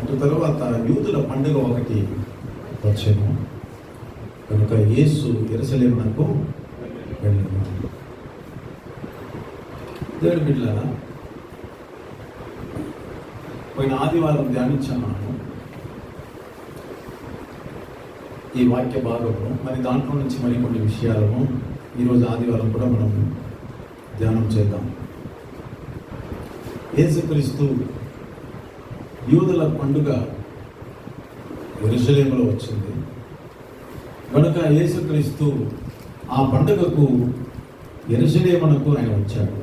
అటు తర్వాత యూదుల పండుగ ఒకటి వచ్చాను కనుక యేసు యెరూషలేమునకు వెళ్ళాను. దేవుని బిడ్డలారా, పోయిన ఆదివారం ధ్యానించాను ఈ వాక్య భాగంలో. మరి దాంట్లో నుంచి మరికొన్ని విషయాలను ఈరోజు ఆదివారం కూడా మనం ధ్యానం చేద్దాం. యేసుక్రీస్తు యూదుల పండుగ యెరూషలేములో వచ్చింది కనుక యేసుక్రీస్తు ఆ పండుగకు యెరూషలేమునకు ఆయన వచ్చాడు.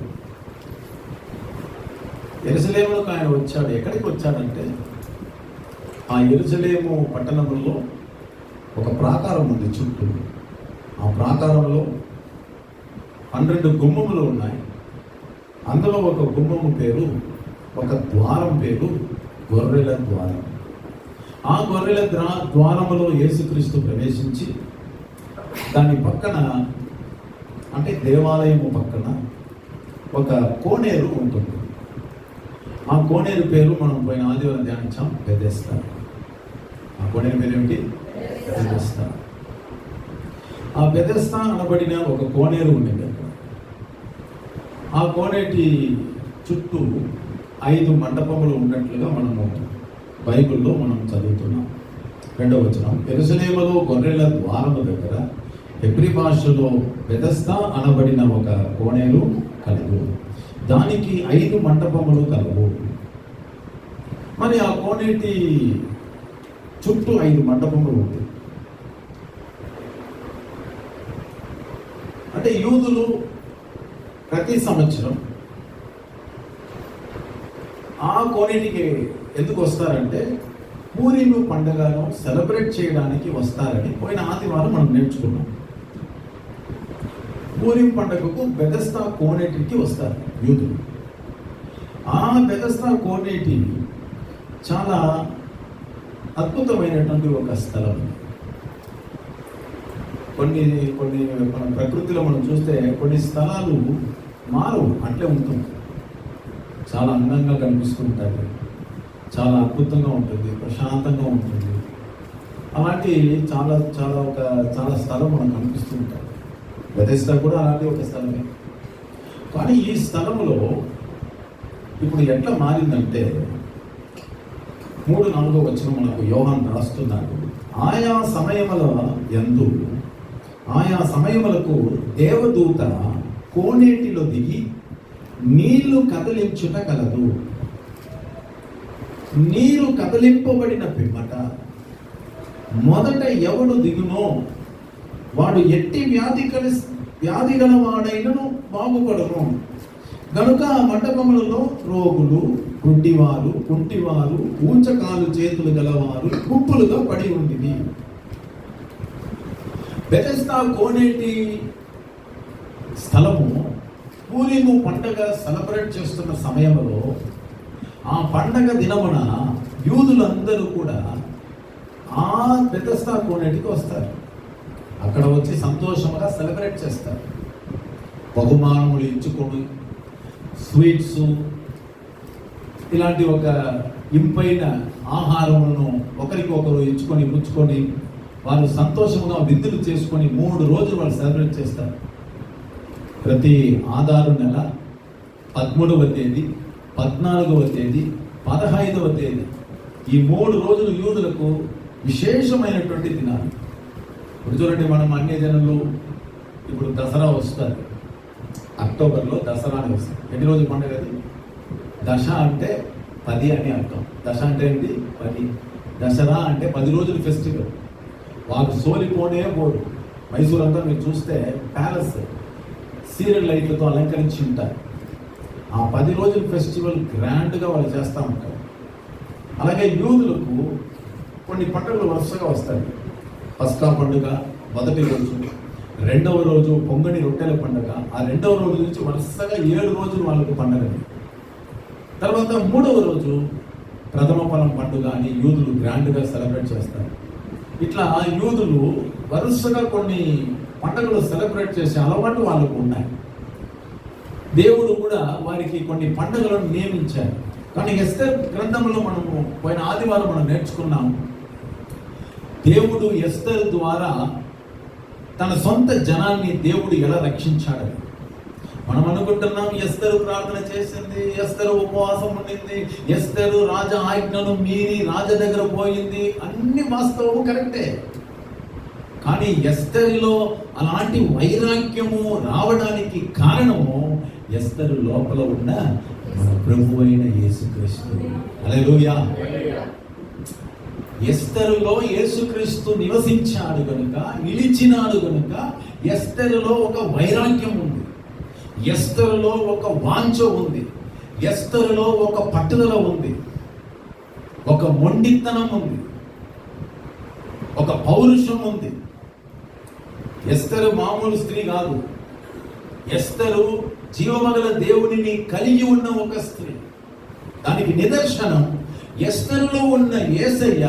యెరూషలేమునకు ఆయన వచ్చాడు. ఎక్కడికి వచ్చాడంటే, ఆ యెరూషలేము పట్టణంలో ఒక ప్రాకారం ఉంది చుట్టూ. ఆ ప్రాకారంలో 12 గుమ్మములు ఉన్నాయి. అందులో ఒక గుమ్మము పేరు, ఒక ద్వారం పేరు గొర్రెల ద్వారం. ఆ గొర్రెల ద్వారములో యేసుక్రీస్తు ప్రవేశించి దాని పక్కన, అంటే దేవాలయము పక్కన ఒక కోనేరు ఉంటుంది. ఆ కోనేరు పేరు మనం పోయిన ఆదివారం ధ్యానించాం, బెథెస్దా. ఆ కోనేరు పేరు ఏమిటి? బెథెస్దా. ఆ బెథెస్దా అనబడిన ఒక కోనేరు ఉండేది అక్కడ. ఆ కోనేటి చుట్టూ 5 మండపములు ఉన్నట్లుగా మనము బైబిల్లో మనం చదువుతున్నాం. 2వ వచనం, యెరూషలేములో గొర్రెల ద్వారము దగ్గర హెబ్రీ భాషలో బెథెస్దా అనబడిన ఒక కోనేరు కలదు. దానికి 5 మండపములు కలవు. మరి ఆ కోనేటి చుట్టూ 5 మండపములు ఉంది. అంటే యూదులు ప్రతి సంవత్సరం ఆ కోనేటికి ఎందుకు వస్తారంటే, పూరీము పండుగను సెలబ్రేట్ చేయడానికి వస్తారని పోయిన ఆదివారం మనం నేర్చుకున్నాం. పూరీం పండుగకు బెథెస్దా కోనేటికి వస్తారు యూదులు. ఆ బెథెస్దా కోనేటి చాలా అద్భుతమైనటువంటి ఒక స్థలం. కొన్ని మన ప్రకృతిలో మనం చూస్తే కొన్ని స్థలాలు మారు, అట్లే ఉంటుంది. చాలా అందంగా కనిపిస్తుంటాయి, చాలా అద్భుతంగా ఉంటుంది, ప్రశాంతంగా ఉంటుంది. అలాంటి చాలా స్థలం మనకు కనిపిస్తూ ఉంటాయి. బెథెస్దా కూడా అలాంటి ఒక స్థలమే. కానీ ఈ స్థలంలో ఇప్పుడు ఎట్లా మారిందంటే, 3-4 వచనం మనకు యోహాను రాస్తున్నాడు. ఆయా సమయములకు దేవదూత కోనేటిలో దిగి నీళ్లు కదిలించుట కలదు. నీరు కదిలింపబడిన పిమ్మట మొదట ఎవడు దిగునో వాడు ఎట్టి వ్యాధి గలవాడైనను బాగుపడను. కనుక ఆ మండపములలో రోగులు, గుడ్డివారు, కుంటివారు, ఊచకాలు చేతులు గలవారు గుంపులుగా పడి ఉండివి. బెథెస్దా కోనేటి స్థలము పూరీము పండగ సెలబ్రేట్ చేస్తున్న సమయంలో, ఆ పండగ దినమున యూదులందరూ కూడా ఆ బెథెస్దా కోనేటికి వస్తారు. అక్కడ వచ్చి సంతోషంగా సెలబ్రేట్ చేస్తారు. బహుమానములు ఇచ్చుకొని, స్వీట్స్, ఇలాంటి ఒక ఇంపైన ఆహారములను ఒకరికొకరు ఇచ్చుకొని పుచ్చుకొని వారు సంతోషంగా విందులు చేసుకొని 3 రోజులు వాళ్ళు సెలబ్రేట్ చేస్తారు. ప్రతి ఆదారు నెల 13వ తేదీ, 14వ తేదీ, 15వ తేదీ, ఈ 3 రోజులు యూదులకు విశేషమైనటువంటి దినాలు. ఇప్పుడు చూడండి, మనం అన్య జనులు ఇప్పుడు దసరా వస్తారు, అక్టోబర్లో దసరా అని వస్తుంది. ఎన్ని రోజుల పండుగ అది? దశ అంటే 10 అని అర్థం. దశ అంటే ఏంటి? 10. దసరా అంటే 10 రోజుల ఫెస్టివల్. వాళ్ళు సోలిపోనే పోడు. మైసూర్ అంతా మీరు చూస్తే ప్యాలెస్ సీరియల్ లైట్లతో అలంకరించి ఉంటారు. ఆ 10 రోజుల ఫెస్టివల్ గ్రాండ్గా వాళ్ళు చేస్తూ ఉంటారు. అలాగే యూదులకు కొన్ని పండుగలు వరుసగా వస్తాయి. పస్కా పండుగ మొదటి రోజు, 2వ రోజు పొంగని రొట్టెల పండుగ, ఆ 2వ రోజు నుంచి వరుసగా 7 రోజులు వాళ్ళకు పండుగ. తర్వాత 3వ రోజు ప్రథమ ఫలం పండుగ అని యూదులు గ్రాండ్గా సెలబ్రేట్ చేస్తారు. ఇట్లా యూదులు వరుసగా కొన్ని పండుగలు సెలబ్రేట్ చేసే అలవాటు వాళ్ళకు ఉన్నాయి. దేవుడు కూడా వారికి కొన్ని పండుగలను నియమించారు. కానీ ఎస్తర్ గ్రంథంలో మనము పోయిన ఆదివారం మనం నేర్చుకున్నాం, దేవుడు ఎస్తర్ ద్వారా తన సొంత జనాన్ని దేవుడు ఎలా రక్షించాడని. మనం అనుకుంటున్నాం ఎస్తరు ప్రార్థన చేసింది, ఎస్తరు ఉపవాసం ఉండింది, ఎస్తరు రాజ ఆజ్ఞను మీరి రాజ దగ్గర పోయింది, అన్ని వాస్తవము కరెక్టే. కానీ ఎస్తరులో అలాంటి వైరాగ్యము రావడానికి కారణము ఎస్తరు లోపల ఉన్న మన ప్రభు అయిన యేసుక్రీస్తు. హల్లెలూయా. ఎస్తరులో యేసుక్రీస్తు నివసించాడు కనుక, నిలిచినాడు కనుక ఎస్తరులో ఒక వైరాగ్యం ఉంది, ఎస్తరులో ఒక వాంఛ ఉంది, ఎస్తరులో ఒక పట్టుదల ఉంది, ఒక మొండితనం ఉంది, ఒక పౌరుషం ఉంది. ఎస్తరు మామూలు స్త్రీ కాదు. ఎస్తరు జీవమగల దేవునిని కలిగి ఉన్న ఒక స్త్రీ. దానికి నిదర్శనం ఎస్తరులో ఉన్న యేసయ్య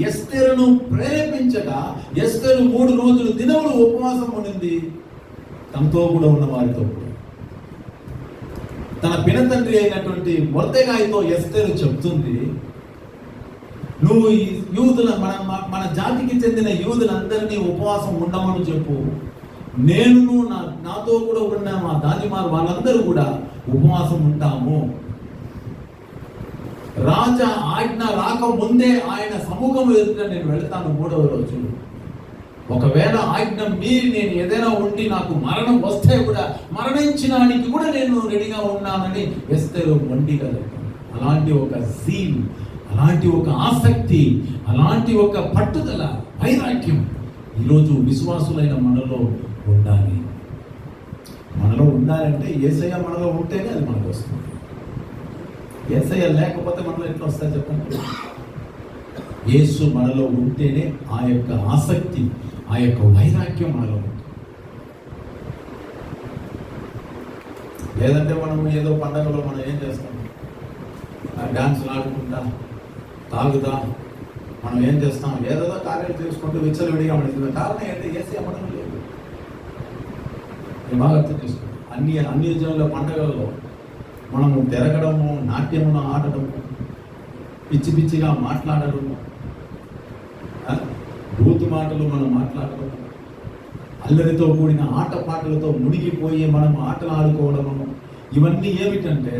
ఎస్తరును ప్రేరేపించగా ఎస్తరు 3 రోజులు దినములు ఉపవాసం ఉండింది, తనతో కూడా ఉన్న వారితో కూడా. తన పినతండ్రి అయినటువంటి మొర్దెకాయితో ఎస్తరు చెప్తుంది, నువ్వు ఈ యూదుల మన జాతికి చెందిన యూదులందరినీ ఉపవాసం ఉండమని చెప్పు, నేను నాతో కూడా ఉన్న మా దాదిమారు వాళ్ళందరూ కూడా ఉపవాసం ఉంటాము. రాజా ఆజ్ఞ రాకముందే ఆయన సముఖం ఎదుట నేను వెళ్తాను 3వ రోజు. ఒకవేళ ఆజ్ఞ మీరి నేను ఏదైనా ఉండి నాకు మరణం వస్తే కూడా మరణించడానికి కూడా నేను రెడీగా ఉన్నానని ఎస్తరు మొండిగా చెప్తాను. అలాంటి ఒక జీల్, అలాంటి ఒక ఆసక్తి, అలాంటి ఒక పట్టుదల, వైరాగ్యం ఈరోజు విశ్వాసులైన మనలో ఉండాలి. మనలో ఉండాలంటే యేసయ్య మనలో ఉంటేనే అది మనకు వస్తుంది. యేసయ్య లేకపోతే మనలో ఎట్లా వస్తాయి చెప్పండి? యేసు మనలో ఉంటేనే ఆ యొక్క ఆసక్తి, ఆ యొక్క వైరాగ్యం మనలో ఉంటుంది. లేదంటే మనం ఏదో పండగలో మనం ఏం చేస్తాం, డాన్సులు ఆడుకుంటా, తాగుతా, మనం ఏం చేస్తాం, ఏదో కార్యాలు చేసుకుంటూ విచ్చలవిడిగా ఉంటుంది. కారణం ఏంటి? యేసయ్య మనలో లేదు. బాగా అర్థం చేసుకోండి. అన్ని జనుల పండగల్లో మనము తిరగడము, నాట్యమును ఆడడము, పిచ్చి పిచ్చిగా మాట్లాడడము, బూతు మాటలు మనం మాట్లాడడం, అల్లరితో కూడిన ఆటపాటలతో మునిగిపోయి మనం ఆటలు ఆడుకోవడము, ఇవన్నీ ఏమిటంటే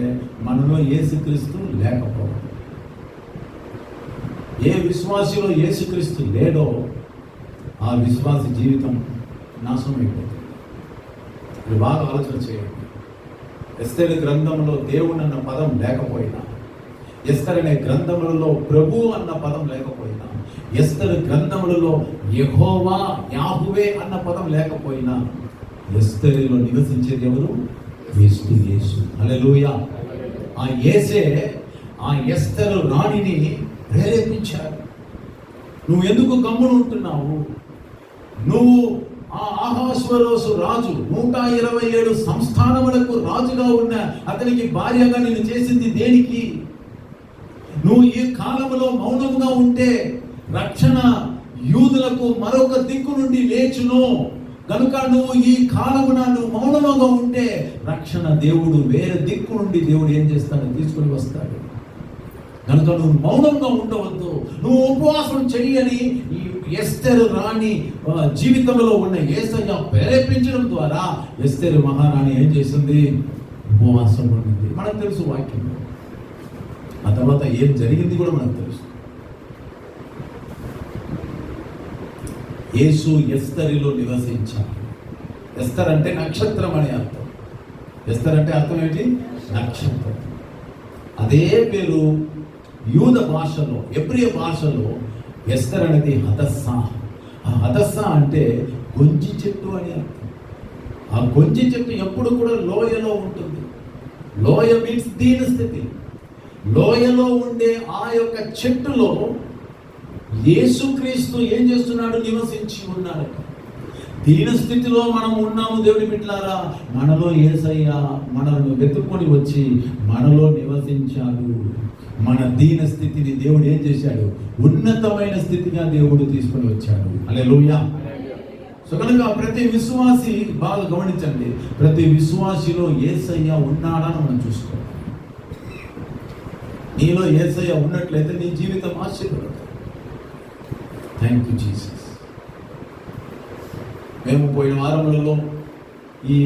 మనలో యేసుక్రీస్తు లేకపోవడం. ఏ విశ్వాసిలో యేసుక్రీస్తు లేడో ఆ విశ్వాసి జీవితం నాశనం అయిపోతుంది. ఇది బాగా ఆలోచన చేయండి. ఎస్తరు గ్రంథంలో దేవుడు అన్న పదం లేకపోయినా, ఎస్తరు అనే గ్రంథములలో ప్రభు అన్న పదం లేకపోయినా, ఎస్తరు గ్రంథములలో యెహోవా యాహువే అన్న పదం లేకపోయినా, ఎస్తరులో నివసించేది ఎవరు? క్రీస్తు యేసు. హల్లెలూయా. ఆ యేసే ఆ ఎస్తరు రాణిని ప్రేరేపించారు. నువ్వు ఎందుకు గమ్మున ఉంటున్నావు? నువ్వు ఆ అహష్వేరోషు రాజు 127 సంస్థానములకు రాజుగా ఉన్న అతనికి భార్యగా నిన్ను చేసింది దేనికి? నువ్వు ఈ కాలంలో మౌనముగా ఉంటే రక్షణ యూదులకు మరొక దిక్కు నుండి లేచును కనుక నువ్వు ఈ కాలమున నువ్వు మౌనముగా ఉంటే రక్షణ దేవుడు వేరే దిక్కు నుండి దేవుడు ఏం చేస్తాడో తీసుకుని వస్తాడు. కనుక నువ్వు మౌనంగా ఉండవద్దు, నువ్వు ఉపవాసం చెయ్యని ఈ ఎస్తరు రాణి జీవితంలో ఉన్న యేసయ్య ప్రేరేపించడం ద్వారా ఎస్తరు మహారాణి ఏం చేసింది? ఉపవాసం ఉండింది. మనకు తెలుసు వాక్యం. ఆ తర్వాత ఏం జరిగింది కూడా మనకు తెలుసు. యేసు ఎస్తరిలో నివసించాలి. ఎస్తర్ అంటే నక్షత్రం అనే అర్థం. ఎస్తర్ అంటే అర్థం ఏంటి? నక్షత్రం. అదే పేరు యూద భాషలో, ఎబ్రియ భాషలో ఎస్తర్ అనేది హదస్సా. ఆ హదస్సా అంటే గొంజి చెట్టు అని అర్థం. ఆ గొంజి చెట్టు ఎప్పుడు కూడా లోయలో ఉంటుంది. లోయ మీన్స్ దీన స్థితి. లోయలో ఉండే ఆ యొక్క చెట్టులో యేసుక్రీస్తు ఏం చేస్తున్నాడు? నివసించి ఉన్నాడు. దీన స్థితిలో మనం ఉన్నాము దేవుని బిడ్డలారా. మనలో యేసయ్య మనల్ని వెతుక్కొని వచ్చి మనలో నివసించాడు. మన దీన స్థితిని దేవుడు ఏం చేశాడు? ఉన్నతమైన స్థితిగా దేవుడు తీసుకొని వచ్చాడు. హల్లెలూయా. సో కనుక ప్రతి విశ్వాసి బాగా గమనించండి, ప్రతి విశ్వాసిలో యేసయ్య ఉన్నాడని మనం చూసుకోవాలి. నీలో యేసయ్య ఉన్నట్లయితే నీ జీవితం ఆశీర్వదం. Thank you Jesus. మేము పోయిన వారములలో ఈ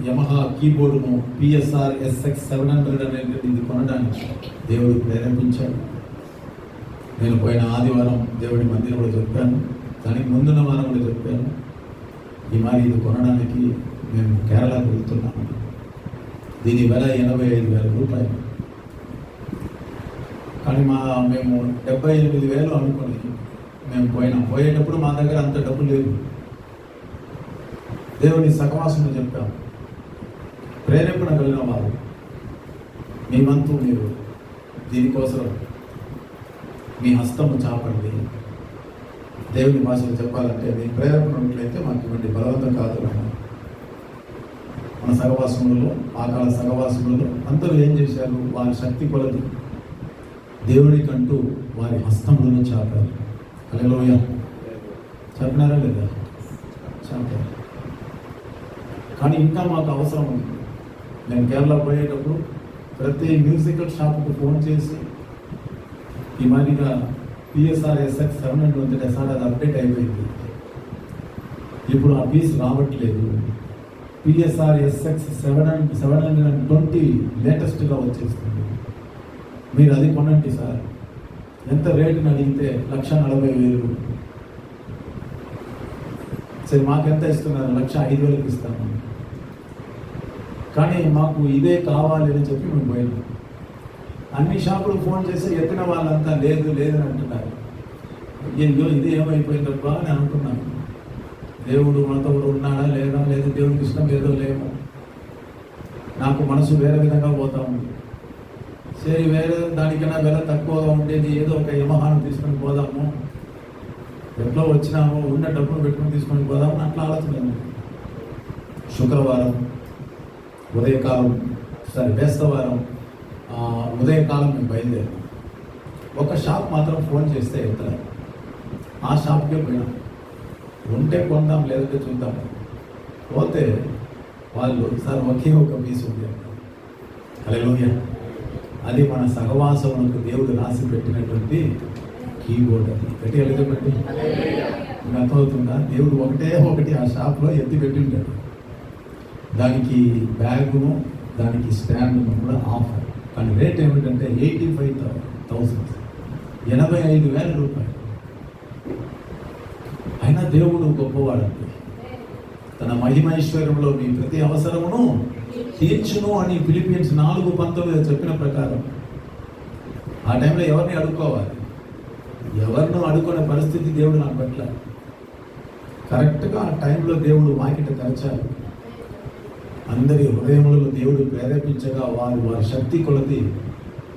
యమహా కీబోర్డును PSR SX 700 అనేది కొనడానికి దేవుడు ప్రేరేపించాడు. నేను పోయిన ఆదివారం దేవుడి మందిరంలో చెప్పాను, దానికి ముందున్న వారం కూడా చెప్పాను. ఈ మరి ఇది కొనడానికి మేము కేరళకు వెళ్తున్నాము. దీని వెల 85,000 రూపాయలు. కానీ మేము 78,000 అనుకొని మేము పోయేటప్పుడు మా దగ్గర అంత డబ్బు లేదు. దేవుని సహవాసంలో చెప్పాము, ప్రేరేపణ కలిగిన వారు మీ వంతు మీరు దీనికోసం మీ హస్తము చాపండి. దేవుని భాషలో చెప్పాలంటే మీ ప్రేరేపణ ఉన్నట్లయితే మాకు ఇవ్వండి, బలవంతం కాదు. మన సహవాసములలో ఆ కాల సహవాసములలో అందరూ ఏం చేశారు? వారి శక్తి కొలది దేవుడికంటూ వారి హస్తములను చాపారు. హల్లెలూయా. చెప్పినారా లేదా? చాపారు. కానీ ఇంకా మాకు అవసరం ఉంది. నేను కేరళ పోయేటప్పుడు ప్రతి మ్యూజికల్ షాప్కు ఫోన్ చేసి ఈ మాదిరిగా PSR SX 700 ఉంది సార్, అది అప్డేట్ అయిపోయింది, ఇప్పుడు ఆ పీస్ రావట్లేదు. PSR SX 720 లేటెస్ట్గా వచ్చేస్తుంది, మీరు అది కొనండి సార్. ఎంత రేటుని అడిగితే 1,40,000. సరే మాకెంత ఇస్తున్నారు? 1,05,000 ఇస్తాను. కానీ మాకు ఇదే కావాలి అని చెప్పి మేము పోయినాం. అన్ని షాపులు ఫోన్ చేసి ఎత్తిన వాళ్ళంతా లేదు లేదు అని అంటున్నారు. అయ్యో ఇది ఏమైపోయిందబ్బా అని అనుకున్నాను. దేవుడు మనతో ఉన్నాడా లేదా, లేదు దేవుడికి ఇష్టం ఏదో లేమో. నాకు మనసు వేరే విధంగా పోతా ఉంది. సరే వేరే దానికన్నా వెల తక్కువగా ఉండేది ఏదో ఒక యమహాను తీసుకొని పోదాము, ఎట్లా వచ్చినాము ఉన్న డబ్బును పెట్టుకొని తీసుకొని పోదాము అట్లా ఆలోచన. శుక్రవారం ఉదయకాలం బేస్తవారం ఉదయకాలం మేము బయలుదేరాం. ఒక షాప్ మాత్రం ఫోన్ చేస్తే వెళ్తారు. ఆ షాప్కే పోయినాం. ఉంటే కొందాం, లేదంటే చూద్దాం. పోతే వాళ్ళు సార్ ఒకే ఒక పీస్ ఉంది. హల్లెలూయా. అది మన సహవాసములకు దేవుడు రాసి పెట్టినటువంటి కీబోర్డ్. అది గట్టిగా చెప్పండి. మీకు అర్థమవుతుందా? దేవుడు ఒకటి ఆ షాప్లో ఎత్తి పెట్టింటాడు. దానికి బ్యాగును దానికి స్టాండ్ను కూడా ఆఫర్. కానీ రేట్ ఏమిటంటే 85,000, 85,000 రూపాయలు. అయినా దేవుడు గొప్పవాడండి. తన మహిమైశ్వర్యంలో మీ ప్రతి అవసరమును తీర్చును అని ఫిలిపియన్స్ 4:19 చెప్పిన ప్రకారం ఆ టైంలో ఎవరిని అడుక్కోవాలి? ఎవరినో అడుక్కునే పరిస్థితి దేవుడు నాకు పట్ల. కరెక్ట్గా ఆ టైంలో దేవుడు వాకిట తెరచాలి. అందరి హృదయములలో దేవుడు ప్రేరేపించగా వారి శక్తి కొలది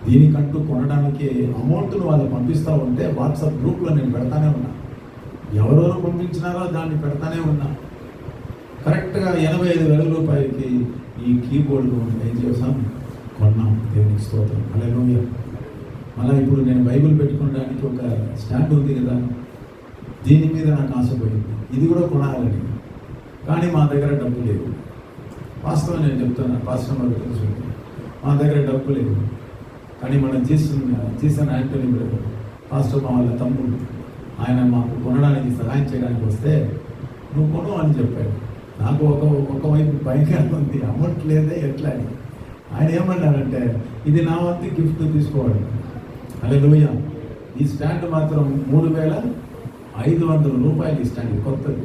దీనికంటూ కొనడానికి అమౌంట్ను వాళ్ళు పంపిస్తూ ఉంటే వాట్సాప్ గ్రూప్లో నేను పెడతానే ఉన్నా. ఎవరెవరు పంపించినారో దాన్ని పెడతానే ఉన్నా. కరెక్ట్గా 85,000 రూపాయలకి ఈ కీబోర్డును ఏం చేసాం? కొన్నాం. దేవునికి స్తోత్రం. హల్లెలూయా. మళ్ళీ ఇప్పుడు నేను బైబిల్ పెట్టుకోవడానికి ఒక స్టాండ్ ఉంది కదా, దీని మీద నాకు ఆశపోయింది. ఇది కూడా కొనాలని. కానీ మా దగ్గర డబ్బు లేవు. వాస్తవం నేను చెప్తాను, పాస్టర్ గారు తెలుసు, మా దగ్గర డబ్బు లేదు. కానీ మనం చేసిన యాంటనీ బ్రదర్, పాస్టర్ మా వాళ్ళ తమ్ముడు, ఆయన మాకు కొనడానికి సహాయం చేయడానికి వస్తే నువ్వు కొను అని చెప్పాడు. నాకు ఒకవైపు భయంగా ఉంది, అమౌంట్ లేదే ఎట్లా అని. ఆయన ఏమన్నాడంటే ఇది నా వంతు గిఫ్ట్ తీసుకోవాలి. హల్లెలూయా. ఈ స్టాండ్ మాత్రం 3,500 రూపాయలు. ఈ స్టాండ్ కొత్తది.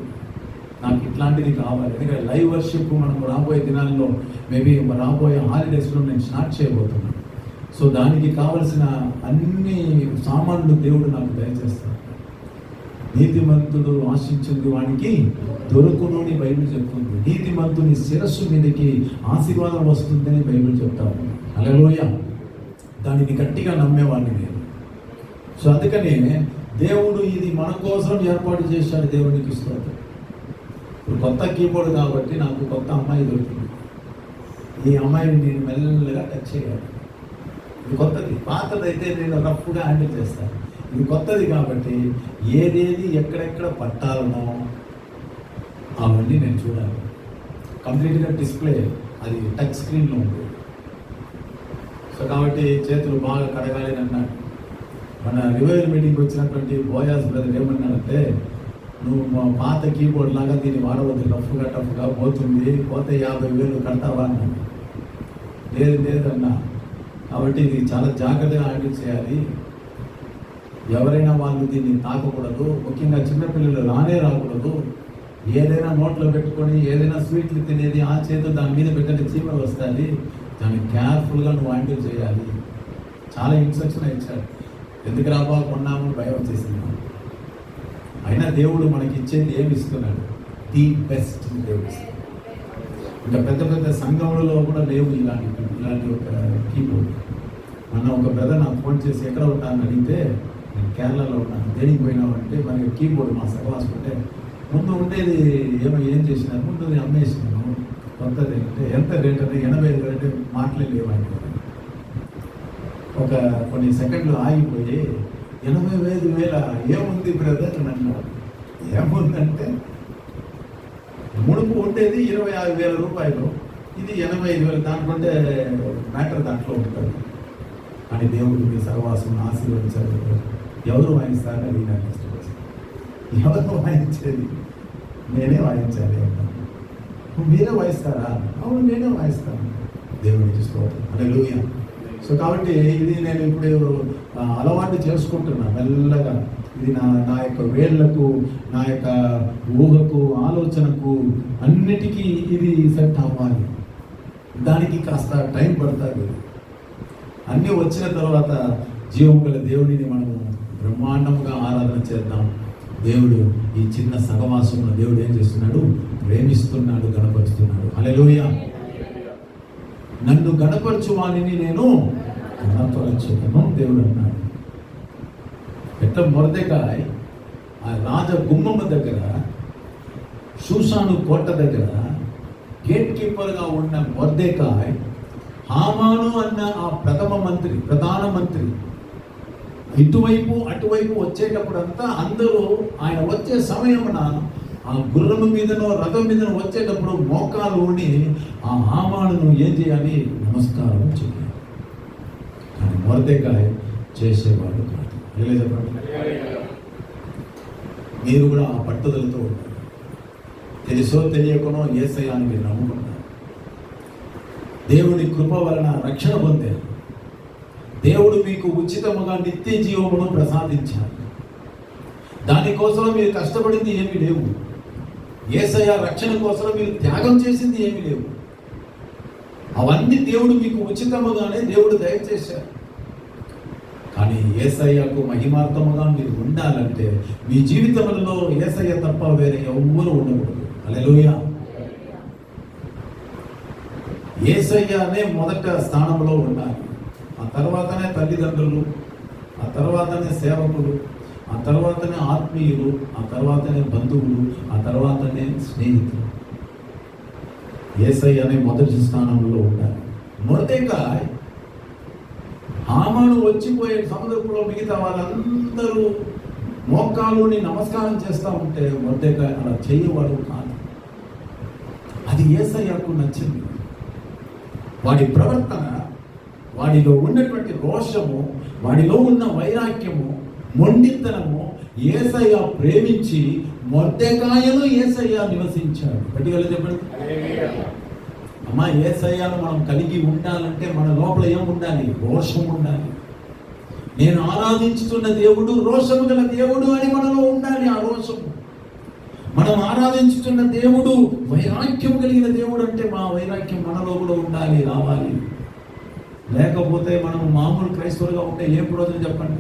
నాకు ఇట్లాంటిది కావాలి. ఎందుకంటే లైవ్ వర్షిప్ మనం రాబోయే దినాల్లో మేబీ రాబోయే హాలిడేస్లో నేను స్టార్ట్ చేయబోతున్నాను. సో దానికి కావలసిన అన్ని సామాన్లు దేవుడు నాకు దయచేస్తాడు. నీతిమంతుడు ఆశించింది వానికి దొరుకును అని బైబిల్ చెప్తుంది. నీతిమంతుని శిరస్సు మీదకి ఆశీర్వాదం వస్తుందని బైబిల్ చెప్తాను. హల్లెలూయా. దానిని గట్టిగా నమ్మేవాడిని నేను. సో అందుకనే దేవుడు ఇది మన కోసం ఏర్పాటు చేశాడు. దేవునికి స్తోత్రం. ఇప్పుడు కొత్త కీబోర్డ్ కాబట్టి నాకు కొత్త అమ్మాయి దొరికింది. ఈ అమ్మాయిని నేను మెల్లగా టచ్ చేయాలి. ఇది కొత్తది. పాతదైతే నేను రఫ్గా హ్యాండిల్ చేస్తాను. ఇది కొత్తది కాబట్టి ఏదేది ఎక్కడెక్కడ పట్టాలనో అవన్నీ నేను చూడాలి. కంప్లీట్గా డిస్ప్లే అది టచ్ స్క్రీన్లో ఉంటుంది. సో సో కాబట్టి చేతులు బాగా కడగాలి అని అన్నాడు. మన రివైవల్ మీటింగ్కి వచ్చినటువంటి బోయాస్ బ్రదర్ ఏమన్నాడంటే, నువ్వు మా పాత కీబోర్డ్ లాగా దీన్ని వాడవద్దు, టఫ్గా పోతుంది, పోతే 50,000 కడతావా అన్నాడు. లేదన్నా, కాబట్టి ఇది చాలా జాగ్రత్తగా హ్యాండిల్ చేయాలి. ఎవరైనా వాళ్ళు దీన్ని తాకకూడదు, ముఖ్యంగా చిన్నపిల్లలు రాకూడదు. ఏదైనా నోట్లో పెట్టుకొని ఏదైనా స్వీట్లు తినేది ఆ చేతులు దాని మీద పెట్టండి, చీమలు వస్తుంది, దాన్ని కేర్ఫుల్గా నువ్వు హ్యాండిల్ చేయాలి. చాలా ఇన్స్ట్రక్షన్ ఇచ్చాడు. ఎందుకు రాబా కొన్నాము భయం వచ్చేసింది. అయినా దేవుడు మనకి ఇచ్చేది ఏమి ఇస్తున్నాడు? ది బెస్ట్ దేవుడు. ఇంకా పెద్ద పెద్ద సంఘములలో కూడా లేవు ఇలాంటి ఒక కీబోర్డ్. మొన్న ఒక బ్రదర్ నాకు ఫోన్ చేసి ఎక్కడ ఉంటానని అడిగితే, నేను కేరళలో ఉన్నాను. దేనికి పోయినావు అంటే, మనకి కీబోర్డ్ మా సహవాసం ఉంటే ముందు ఉండేది ఏం చేసినారు, ముందు అమ్మేసినాను, కొత్తది అంటే ఎంత రేట్ అంటే 85,000 అంటే మాటలే లేవండి. ఒక కొన్ని సెకండ్లు ఆగిపోయి 85,000 ఏముంది బ్రదర్ అని అన్నాడు. ఏముందంటే ముడుపు ఉండేది 26,000 రూపాయలు, ఇది 85,000, దాంట్లో మ్యాటర్ దాంట్లో ఉంటుంది అని దేవుడు మీ సహవాసం ఆశీర్వదించారు. ఎవరు వాయిస్తారని అడిగినాను. ఎవరు వాయించేది? నేనే వాయించాలి అన్నాను. మీరే వాయిస్తారా? అవును, నేనే వాయిస్తాను. దేవుడిని చూసుకోవాలి. హల్లెలూయా. సో కాబట్టి ఇది నేను ఇప్పుడు అలవాటు చేసుకుంటున్నా మెల్లగా. ఇది నా యొక్క వేళ్లకు, నా యొక్క ఊహకు, ఆలోచనకు అన్నిటికీ ఇది సెట్ అవ్వాలి. దానికి కాస్త టైం పడుతుంది. అన్నీ వచ్చిన తర్వాత జీవం గల దేవుడిని మనము బ్రహ్మాండంగా ఆరాధన చేద్దాం. దేవుడు ఈ చిన్న సహవాసంలో దేవుడు ఏం చేస్తున్నాడు? ప్రేమిస్తున్నాడు, గణపరుస్తున్నాడు. హల్లెలూయా. నన్ను గణపరచు వానిని నేను గణపరచును దేవుడు అన్నాడు. ఎట్లా మొర్దెకాయ్ ఆ రాజ గుమ్మమ్మ దగ్గర, షూషాను కోట దగ్గర గేట్ కీపర్గా ఉన్న మొర్దెకాయ్ హామాను అన్న ఆ ప్రధానమంత్రి ఇటువైపు అటువైపు వచ్చేటప్పుడంతా అందరూ ఆయన వచ్చే సమయమున ఆ గుర్రము మీదనో రథం మీదనో వచ్చేటప్పుడు మోకాలు ఉండి ఆ హామాను ఏం చేయాలి? నమస్కారం చేయాలి. కానీ మొర్దెకాయ్ చేసేవాడు కాదు. చెప్పండి. మీరు కూడా ఆ పట్టుదలతో ఉంటారు. తెలుసో తెలియకనో యేసయ్యను మీరు నమ్ముకుంటారు. దేవుడి కృప వలన రక్షణ పొందారు. దేవుడు మీకు ఉచితముగా నిత్య జీవమును ప్రసాదించారు. దానికోసం మీరు కష్టపడింది ఏమీ లేవు. యేసయ్య రక్షణ కోసం మీరు త్యాగం చేసింది ఏమీ లేవు. అవన్నీ దేవుడు మీకు ఉచితముగానే దేవుడు దయచేశారు. కానీ యేసయ్యకు మహిమార్థముగా మీరు ఉండాలంటే మీ జీవితంలో యేసయ్య తప్ప వేరే ఎవ్వరూ ఉండకూడదు. హల్లెలూయా. యేసయ్యనే మొదట స్థానంలో ఉండాలి. ఆ తర్వాతనే తల్లిదండ్రులు, ఆ తర్వాతనే సేవకులు, ఆ తర్వాతనే ఆత్మీయులు, ఆ తర్వాతనే బంధువులు, ఆ తర్వాతనే స్నేహితులు. యేసయ్యనే మొదటి స్థానంలో ఉండాలి. మొర్దెకాయ్ హామాను వచ్చిపోయే సముద్రంలో మిగతా వాళ్ళందరూ మోకాలుని నమస్కారం చేస్తూ ఉంటే మొర్దెకాయ్ అలా చేయవాడు కాదు. అది యేసయ్యకు నచ్చింది. వాడి ప్రవర్తన, వాడిలో ఉన్నటువంటి రోషము, వాడిలో ఉన్న వైరాగ్యము, మొండితనము యేసయ్య ప్రేమించి మొర్దెకాయలో యేసయ్య నివసించాడు. గట్టిగా చెప్పండి. అమ్మా, యేసయ్యను మనం కలిగి ఉండాలంటే మన లోపల ఏం ఉండాలి? రోషం ఉండాలి. నేను ఆరాధించుతున్న దేవుడు రోషము గల దేవుడు అని మనలో ఉండాలి. ఆ రోషము, మనం ఆరాధించుతున్న దేవుడు వైరాగ్యం కలిగిన దేవుడు అంటే మా వైరాగ్యం మనలో కూడా ఉండాలి, రావాలి. లేకపోతే మనం మామూలు క్రైస్తవులుగా ఉంటే ఏం ప్రయోజనం చెప్పండి?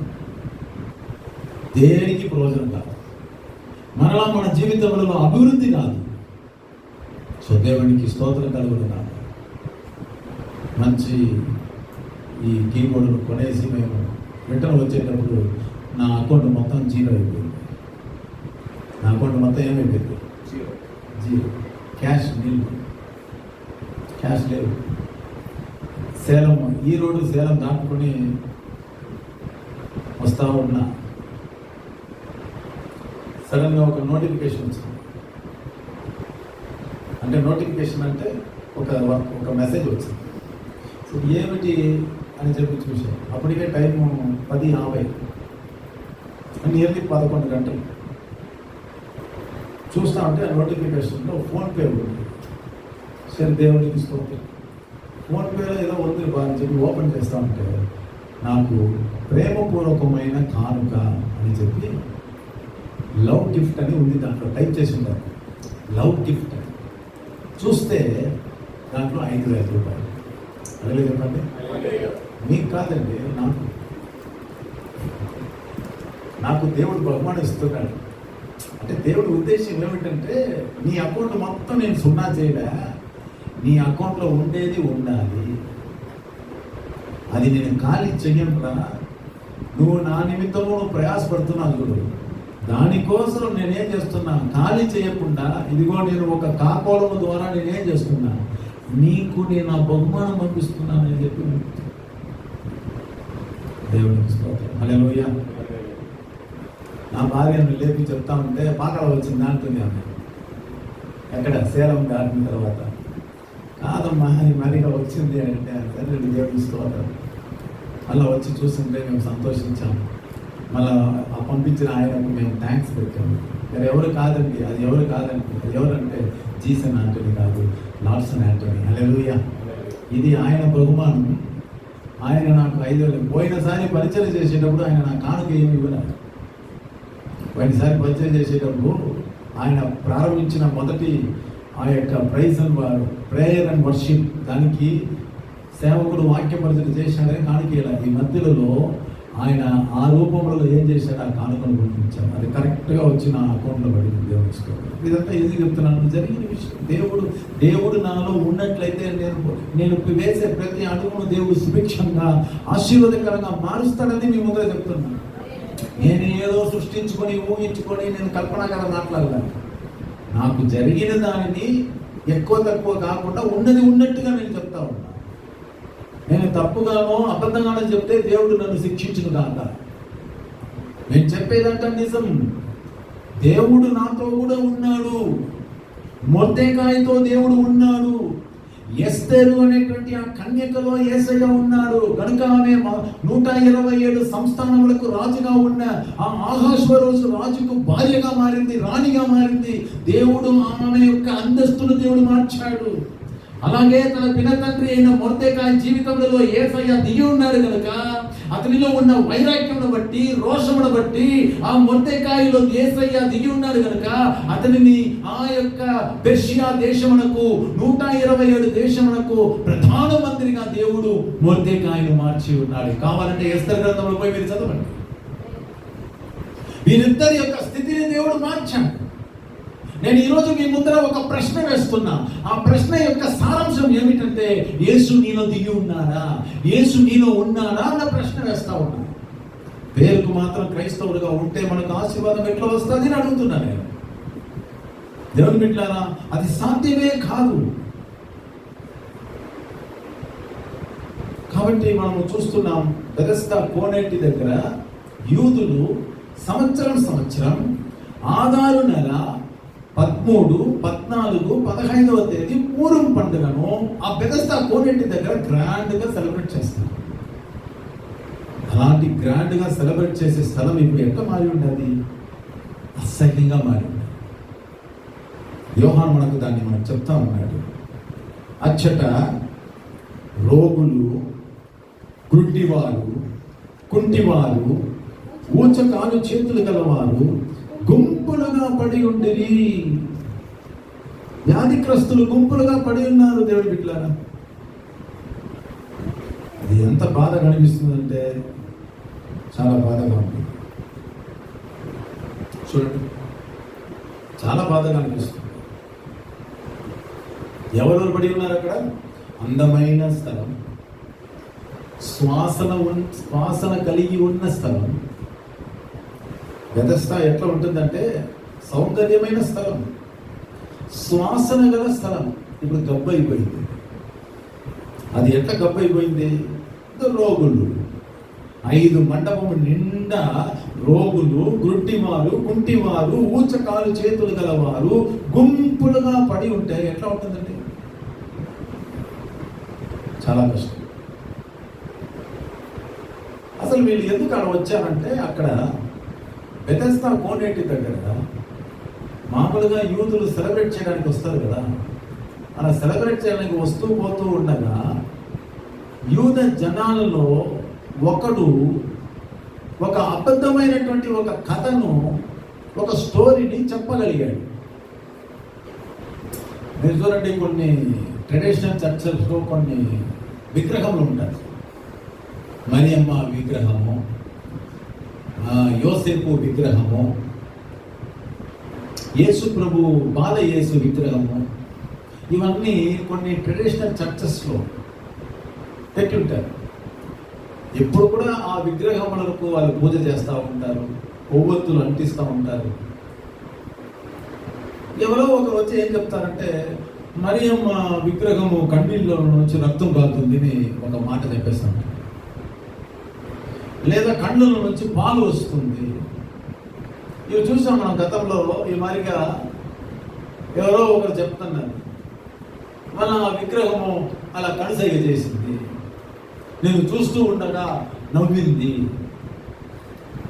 దేనికి ప్రయోజనం కాదు. మనలా మన జీవితంలో అభివృద్ధి కాదు. సో దేవునికి స్తోత్రం కలుగును కాదు. మంచి ఈ కీబోర్డును కొనేసి మేము రిటర్న్ వచ్చేటప్పుడు నా అకౌంట్ మొత్తం 0 అయిపోయింది. నా అకౌంట్ మొత్తం ఏమైపోయింది? 0. క్యాష్ నీళ్ళు, క్యాష్ లేవు. సేలం, ఈ రోడ్డు సేలం దాటుకొని వస్తూ ఉన్నా, సడన్గా ఒక నోటిఫికేషన్ వచ్చింది. అంటే నోటిఫికేషన్ అంటే ఒక మెసేజ్ వచ్చింది. సో ఏమిటి అని చెప్పి చూశాను. అప్పటికే టైము 10:50, నియర్లీ 11 గంటలు. చూస్తా ఉంటే ఆ నోటిఫికేషన్లో ఫోన్పే ఉంది. సరే, దేవుడికి స్తోత్రం. ఫోన్పేలో ఏదో ఉంది అని చెప్పి ఓపెన్ చేస్తూ ఉంటే నాకు ప్రేమపూర్వకమైన కానుక అని చెప్పి లవ్ గిఫ్ట్ అని ఉంది. దాంట్లో టైప్ చేసి ఉంటారు లవ్ గిఫ్ట్ అని. చూస్తే దాంట్లో 5,000 రూపాయలు. అదే చెప్పండి, మీకు కాదండి, నాకు దేవుడు బహుమానం ఇస్తున్నాడు. అంటే దేవుడి ఉద్దేశం ఏమిటంటే నీ అకౌంట్ మొత్తం నేను సున్నా చేయడా, నీ అకౌంట్లో ఉండేది ఉండాలి. అది నేను ఖాళీ చెయ్యనురా. నువ్వు నా నిమిత్తము నువ్వు ప్రయాసపడుతున్నావు చూడు, దానికోసం నేనేం చేస్తున్నా, ఖాళీ చేయకుండా ఇదిగో నేను ఒక కాకోళము ద్వారా నేనేం చేస్తున్నా, నీకు నేను ఆ బహుమానం పంపిస్తున్నానని చెప్పి దేవునికి స్తోత్రం. హల్లెలూయా. నా భార్యను లేపి చెప్తా ఉంటే పాకడ వచ్చింది అంటుంది ఆమె. ఎక్కడ? సేలం దాటిన తర్వాత. కాదమ్మా, అది మరిగా వచ్చింది అంటే సరే దేవునికి స్తోత్రం. అలా వచ్చి చూస్తుంటే మేము సంతోషించాము. మళ్ళా ఆ పంపించిన ఆయనకు మేము థ్యాంక్స్ పెట్టాము. మరి ఎవరు కాదండి, అది ఎవరు కాదండి, అది ఎవరంటే జీసన్ యాంటనీ కాదు, లార్సన్ యాంటనీ. హల్లెలూయా. ఇది ఆయన బహుమానం. ఆయన నాకు 5,000. పోయినసారి పరిచయం చేసేటప్పుడు ఆయన నా కానుక ఏమి ఇవ్వలేదు. పోయినసారి పరిచయం చేసేటప్పుడు ఆయన ప్రారంభించిన మొదటి ఆ యొక్క ప్రేయర్ అండ్ వర్షిప్, దానికి సేవకుడు వాక్య పరిచయం చేశాడని కానుకేలా. ఈ మధ్యలో ఆయన ఆ రూపంలో ఏం చేశాడు, ఆ కానుకను పంపించాడు. అది కరెక్ట్గా వచ్చి నా అకౌంట్లో పడింది. దేవుడు ఇదంతా ఎందుకు చెప్తున్నాను, జరిగిన విషయం. దేవుడు నాలో ఉన్నట్లయితే నేను వేసే ప్రతి అడుగును దేవుడు సుభిక్షంగా ఆశీర్వాదకరంగా మారుస్తాడని మీ ముందర చెప్తున్నాను. నేను ఏదో సృష్టించుకొని ఊహించుకొని నేను కల్పనగా మాట్లాడలేను. నాకు జరిగిన దానిని ఎక్కువ తక్కువ కాకుండా ఉన్నది ఉన్నట్టుగా నేను చెప్తా ఉన్నా. నేను తప్పుగానో అబద్ధంగానో చెప్తే దేవుడు నన్ను శిక్షించును కాక. నేను చెప్పేదంటే నిజం. దేవుడు నాతో కూడా ఉన్నాడు. మొర్దెకాయితో దేవుడు ఉన్నాడు. ఎస్తేరు అనేటువంటి ఆ కన్యకలో యేసయ్య ఉన్నాడు. కనుక ఆమె 127 సంస్థానములకు రాజుగా ఉన్న ఆ అహష్వేరోషు రాజుకు భార్యగా మారింది, రాణిగా మారింది. దేవుడు ఆమె యొక్క అంతస్తును దేవుడు మార్చాడు. అలాగే తన పినతండ్రి అయిన మొర్దెకాయి జీవితంలో యేసయ్య దిగి ఉన్నాడు కనుక అతనిలో ఉన్న వైరాగ్యమును బట్టి, రోషమును బట్టి ఆ మొర్దెకాయిలో యేసయ్య దిగి ఉన్నాడు కనుక అతనిని ఆ యొక్క పెర్షియా దేశమునకు 127 దేశమునకు ప్రధానమంత్రిగా దేవుడు మొర్దెకాయిను మార్చి ఉన్నాడు. కావాలంటే ఎస్తర్ గ్రంథంలో పోయి మీరు చదవండి. వీరిద్దరి యొక్క స్థితిని దేవుడు మార్చాడు. నేను ఈరోజు మీ ముందర ఒక ప్రశ్న వేస్తున్నా. ఆ ప్రశ్న యొక్క సారాంశం ఏమిటంటే, యేసు నీలో దిగి ఉన్నాడా, యేసు నీలో ఉన్నాడా అన్న ప్రశ్న వేస్తా ఉన్నా. పేరుకు మాత్రం క్రైస్తవులుగా ఉంటే మనకు ఆశీర్వాదం ఎట్లా వస్తుంది అని అడుగుతున్నా నేను. దేవుని బిడ్డలారా, అది సాధ్యమే కాదు. కాబట్టి మనము చూస్తున్నాం, బెతెస్దా కోనేటి దగ్గర యూదులు సంవత్సరం ఆదారు నెల 13, 14, 15వ తేదీ పూరం పండుగను ఆ బెతెస్దా కోనేటి దగ్గర గ్రాండ్గా సెలబ్రేట్ చేస్తారు. అలాంటి గ్రాండ్గా సెలబ్రేట్ చేసే స్థలం ఇప్పుడు ఎట్లా మారి ఉన్నది? అసహ్యంగా మారి ఉన్నది. యోహాను మనకు చెప్తా ఉన్నాడు. అచ్చట రోగులు, గుడ్డివారు, కుంటివారు, ఊచకాలు చేతులు గలవారు గుంపులుగా పడి ఉండిరి. వ్యాధిగ్రస్తులు గుంపులుగా పడి ఉన్నారు. దేవుడి బిడ్డలారా, అది ఎంత బాధ కనిపిస్తుందంటే చాలా బాధగా ఉంది. చూడండి, చాలా బాధగా అనిపిస్తుంది. ఎవరెవరు పడి ఉన్నారు అక్కడ? అందమైన స్థలం, శ్వాసన కలిగి ఉన్న స్థలం. బెతెస్దా ఎట్లా ఉంటుందంటే సౌందర్యమైన స్థలం, శ్వాసన గల స్థలం. ఇప్పుడు గబ్బైపోయింది. అది ఎట్లా గబ్బైపోయింది? రోగులు, 5 మండపము నిండా రోగులు, గుడ్డివారు, కుంటివారు, ఊచకాలు చేతులు గలవారు గుంపులుగా పడి ఉంటే ఎట్లా ఉంటుందండి? చాలా కష్టం. అసలు వీళ్ళు ఎందుకు అక్కడ వచ్చారంటే, అక్కడ బెతెస్దా కోనేటి దగ్గర మామూలుగా యూదులు సెలబ్రేట్ చేయడానికి వస్తారు కదా, అలా సెలబ్రేట్ చేయడానికి వస్తూ పోతూ ఉండగా యూద జనాలలో ఒకడు ఒక అబద్ధమైనటువంటి ఒక కథను, ఒక స్టోరీని చెప్పగలిగాడు. మీరు చూడండి, కొన్ని ట్రెడిషనల్ చర్చల్లో కొన్ని విగ్రహములు ఉంటాయి. మరియమ్మ విగ్రహము, యోసేపు విగ్రహము, యేసు ప్రభు బాల యేసు విగ్రహము, ఇవన్నీ కొన్ని ట్రెడిషనల్ చర్చెస్లో పెట్టి ఉంటారు. ఎప్పుడు కూడా ఆ విగ్రహములకు వాళ్ళు పూజ చేస్తూ ఉంటారు, కొవ్వొత్తులు అంటిస్తూ ఉంటారు. ఎవరో ఒకరు వచ్చి ఏం చెప్తారంటే, మరియమ్మ విగ్రహము కన్నీళ్ళలో నుంచి రక్తం కారుతుంది అని ఒక మాట చెప్పేస్తాం, లేదా కళ్ళలో నుంచి పాలు వస్తుంది. ఇవి చూసాం మనం గతంలో. ఈ మాదిరిగా ఎవరో ఒకరు చెప్తున్నారు, మన విగ్రహము అలా కనుసైగ చేసింది, నేను చూస్తూ ఉండగా నవ్వింది.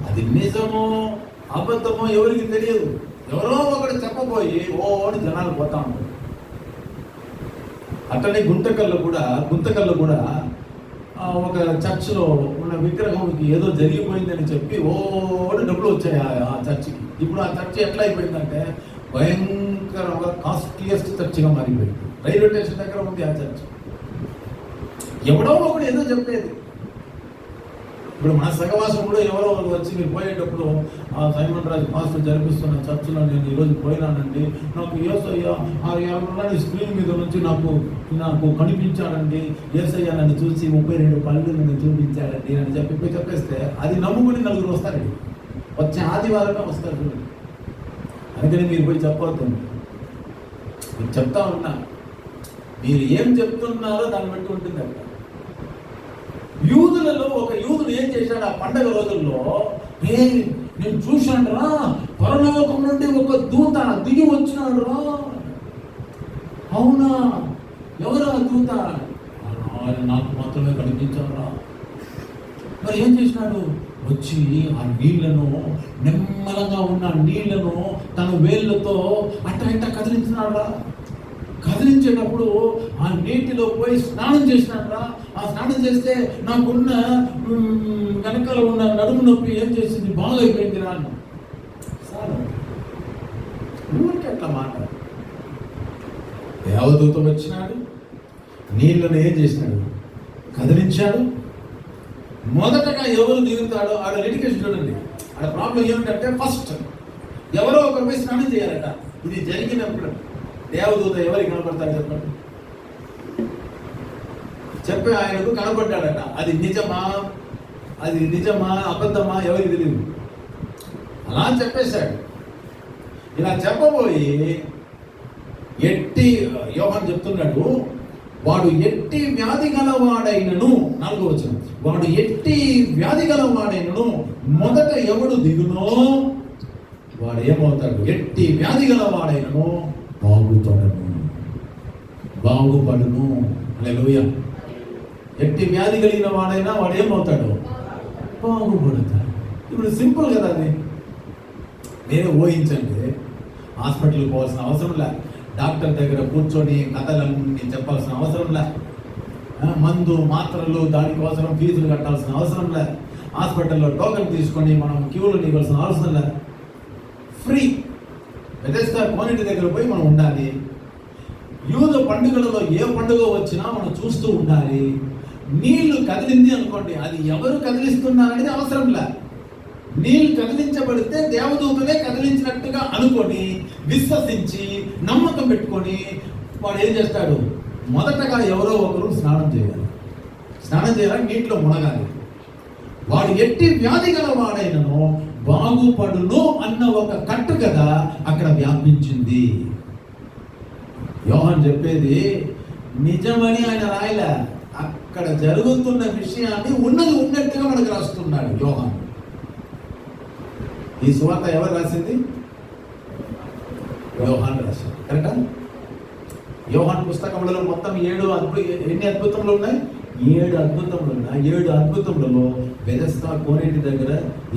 అది నిజమో అబద్ధమో ఎవరికి తెలియదు. ఎవరో ఒకటి చెప్పబోయి అని జనాలు పోతా ఉంటారు. అట్లనే గుంతకల్లో కూడా ఒక చర్చ్లో ఉన్న విగ్రహంకి ఏదో జరిగిపోయిందని చెప్పి డబ్బులు వచ్చాయి ఆ చర్చికి. ఇప్పుడు ఆ చర్చ్ ఎట్లా అయిపోయిందంటే భయంకరంగా కాస్ట్లీయెస్ట్ చర్చిగా మారిపోయింది. రైల్వే స్టేషన్ దగ్గర ఉంది ఆ చర్చ్. ఎవడో ఒకడు ఏదో చెప్పేది. ఇప్పుడు మన సహవాసం కూడా ఎవరో వచ్చి మీరు పోయేటప్పుడు, ఆ సైమన్ రాజు పాస్టర్ జరిపిస్తున్న చర్చిలో నేను ఈరోజు పోయినానండి, నాకు యేసయ్య ఆ ఎవరి స్క్రీన్ మీద నుంచి నాకు కనిపించాడండి, యేసయ్య నన్ను చూసి 32 కళ్ళు నన్ను చూపించాడండి అని చెప్పేస్తే అది నమ్ముకుని నలుగురు వస్తారండి. వచ్చే ఆదివారమే వస్తారు చూడండి. అందుకని మీరు పోయి చెప్పవద్దు. నేను చెప్తా ఉన్నా, మీరు ఏం చెప్తున్నారో దాన్ని బట్టి ఉంటుంది అక్కడ. యూదులలో ఒక యూదుడు ఏం చేశాడు ఆ పండగ రోజుల్లో, నేను చూశాను రా, పరలోకం నుండి ఒక దూత దిగి వచ్చినాడు రా. అవునా, ఎవరు ఆ దూత? ఆయన నాకు మాత్రమే కనిపించాడు రా. మరి ఏం చేసినాడు? వచ్చి ఆ నీళ్లను, నెమ్మలంగా ఉన్న నీళ్లను తన వేళ్ళతో అట్ట కదిలించినాడు రా. కదిలించేటప్పుడు ఆ నీటిలో పోయి స్నానం చేసినారా. ఆ స్నానం చేస్తే నాకున్న వెనకాల ఉన్న నడుము నొప్పి ఏం చేసింది, బాగా అయిపోయింది రా అన్న. ఊరికి అట్లా మాట. దేవదూత వచ్చినాడు, నీళ్ళను ఏం చేసినాడు? కదిలించాడు. మొదటగా ఎవరు దిగుతాడో ఆడ లిటికేషన్ చూడండి. ఆడ ప్రాబ్లం ఏమిటంటే, ఫస్ట్ ఎవరో ఒకరు పోయి స్నానం చేయాలట. ఇది జరిగినప్పుడు దేవదూత ఎవరికి కనపడతాడు చెప్పండి? చెప్పి ఆయనకు కనపడ్డాడట. అది నిజమా అబద్ధమా ఎవరికి తెలియదు. అలా చెప్పేశాడు. ఇలా చెప్పబోయి యోహాను చెప్తున్నాడు, వాడు ఎట్టి వ్యాధి గలవాడైనను, 4వ వచనం, వాడు ఎట్టి వ్యాధి గలవాడైనను మొదట ఎవడు దిగునో వాడు ఏమవుతాడు? ఎట్టి వ్యాధి గలవాడైనను బాగుపడును. హల్లెలూయా. ఎట్టి వ్యాధి కలిగిన వాడైనా వాడు ఏమవుతాడు? బాగుపడతాడు. ఇప్పుడు సింపుల్ కదా అది. నేనే ఊహించండి, హాస్పిటల్కి పోవాల్సిన అవసరం లే, డాక్టర్ దగ్గర కూర్చొని కథలన్నీ చెప్పాల్సిన అవసరం లే, మందు మాత్రలు దానికోసం ఫీజులు కట్టాల్సిన అవసరం లే, హాస్పిటల్లో టోకెన్ తీసుకొని మనం క్యూలో ఇవ్వాల్సిన అవసరం లే, ఫ్రీ. బెతెస్దా కోనేటి దగ్గర పోయి మనం ఉండాలి. యూద పండుగలలో ఏ పండుగ వచ్చినా మనం చూస్తూ ఉండాలి. నీళ్లు కదిలింది అనుకోండి, అది ఎవరు కదిలిస్తున్నారనేది అవసరం లే. నీళ్ళు కదిలించబడితే దేవదూతనే కదిలించినట్టుగా అనుకొని, విశ్వసించి, నమ్మకం పెట్టుకొని వాడు ఏం చేస్తాడు? మొదటగా ఎవరో ఒకరు స్నానం చేయాలి, నీటిలో మునగాలి. వాడు ఎట్టి వ్యాధి గల వాడైనను బాగుపడును అన్న ఒక కట్టు కదా అక్కడ వ్యాపించింది. యోహాను చెప్పేది నిజమని ఆయన రాయలే, అక్కడ జరుగుతున్న విషయాన్ని ఉన్నది ఉన్నట్టుగా మనకు రాస్తున్నాడు యోహాను. ఈ సువార్త ఎవరు రాసింది? యోహాను రాశాడు. కరెక్టా? యోహాను పుస్తకంలో మొత్తం ఎన్ని అద్భుతములు ఉన్నాయి? 7 అద్భుతములలో బెథెస్దా కోనేటి దగ్గర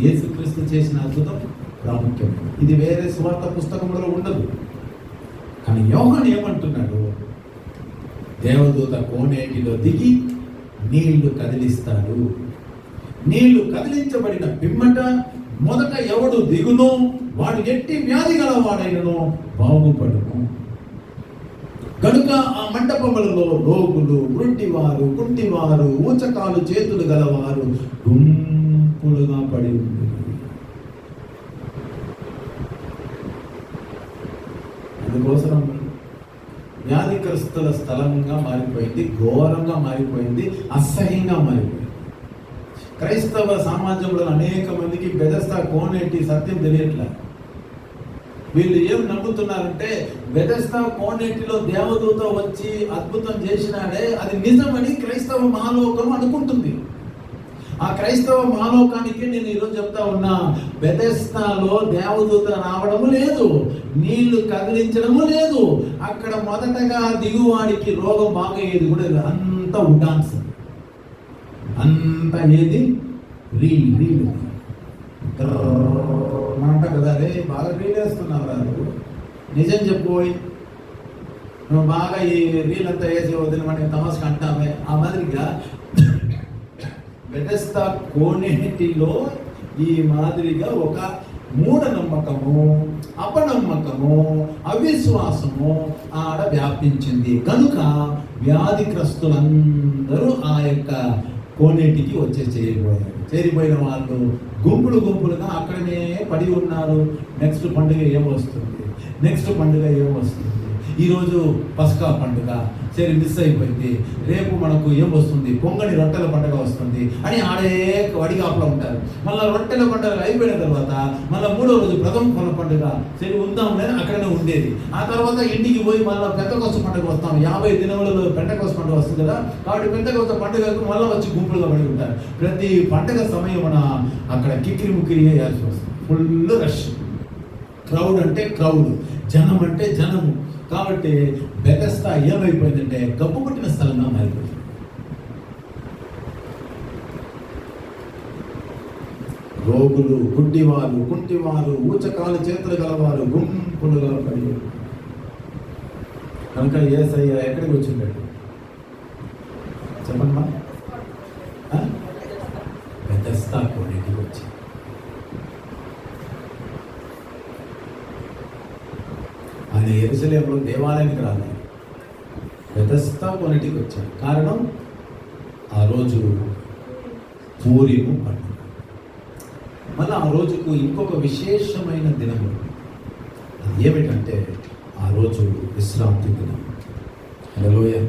యేసుక్రీస్తు చేసిన అద్భుతం ప్రాముఖ్యం. ఇది వేరే సువార్త పుస్తకంలో ఉండదు. కానీ యోహాను ఏమంటున్నాడు? దేవదూత కోనేటిలో దిగి నీళ్లు కదిలిస్తాడు. నీళ్లు కదిలించబడిన పిమ్మట మొదట ఎవడు దిగునో వాడు ఎట్టి వ్యాధి గలవాడైనను బాగుపడును. కనుక ఆ మంటపములలో రోగులు, గుడ్డివారు, కుంటివారు, ఊచకాలు చేతులు గలవారు గుంపులుగా పడి ఉంది. అందుకోసం వ్యాధిగ్రస్తుల స్థలంగా మారిపోయింది, ఘోరంగా మారిపోయింది, అసహ్యంగా మారిపోయింది. క్రైస్తవ సమాజంలో అనేక మందికి బెథెస్దా కోనేటి సత్యం తెలియట్లే. వీళ్ళు ఏం నమ్ముతున్నారంటే బెథెస్దా కోనేటిలో దేవదూత వచ్చి అద్భుతం చేసినాడే అది నిజమని క్రైస్తవ మహాలోకం అనుకుంటుంది. ఆ క్రైస్తవ మహాలోకానికి నేను ఈరోజు చెప్తా ఉన్నా, బెథెస్దాలో దేవదూత రావడము లేదు, నీళ్లు కదిలించడము లేదు. అక్కడ మొదటగా దిగువాడికి రోగం బాగయ్యేది కూడా లేదు. అంతా ఉడాన్స్, అంతా ఏది రీల్ మాట కదా. అరే బాగా రీల్ వేస్తున్నావు రా, నిజం చెప్పుకోయి, నువ్వు బాగా ఈ రీల్ అంతా వేసి వదిన మనకి తమాస్కి అంటామే. ఆ మాదిరిగా బెథెస్దా కోనేటిలో ఈ మాదిరిగా ఒక మూఢనమ్మకము, అపనమ్మకము, అవిశ్వాసము ఆడ వ్యాపించింది. కనుక వ్యాధిగ్రస్తులందరూ ఆ యొక్క కోనేటికి చేరిపోయిన వాళ్ళు గుంపులుగా అక్కడనే పడి ఉన్నారు. నెక్స్ట్ పండుగ ఏమొస్తుంది? ఈరోజు పస్కా పండుగ సరే మిస్ అయిపోయింది, రేపు మనకు ఏం వస్తుంది, పొంగని రొట్టెల పండుగ వస్తుంది అని ఆడే వడిగాపులో ఉంటారు. మళ్ళీ రొట్టెల పండుగ అయిపోయిన తర్వాత మళ్ళీ 3వ రోజు ప్రథమ ఫల పండుగ సరే ఉందాంలే అక్కడనే ఉండేది. ఆ తర్వాత ఇంటికి పోయి మళ్ళీ పెంతెకోస్తు పండుగ వస్తాం. 50 దినములలో పెంతెకోస్తు పండుగ వస్తుంది కదా, కాబట్టి పెంతెకోస్తు పండుగకు మళ్ళీ వచ్చి గుంపులుగా పడి ఉంటారు. ప్రతి పండుగ సమయమున అక్కడ కిక్కిరి ముక్కిరి వేయాల్సి వస్తుంది. ఫుల్ రష్, క్రౌడ్ అంటే క్రౌడ్, జనం అంటే జనము. కాబట్టి బెథెస్దా ఏమైపోయిందంటే గబ్బు పుట్టిన స్థలంగా మారిపోయింది. రోగులు, గుడ్డివారు, కుంటివారు, ఊచకాలు చేతులు గలవారు గుంపులుగా పడి. కనుక యేసయ్య ఎక్కడికి వచ్చిండాడు చెప్పమ్మా? బెథెస్దా కోనేటికి వచ్చి ఆయన యెరూషలేములో దేవాలయానికి రాలేదు, బెథెస్దా కోనేటికి వచ్చాడు. కారణం ఆ రోజు పూరీము పండుగ. మళ్ళీ ఆ రోజుకు ఇంకొక విశేషమైన దినము. అది ఏమిటంటే ఆ రోజు విశ్రాంతి దినం. హల్లెలూయా.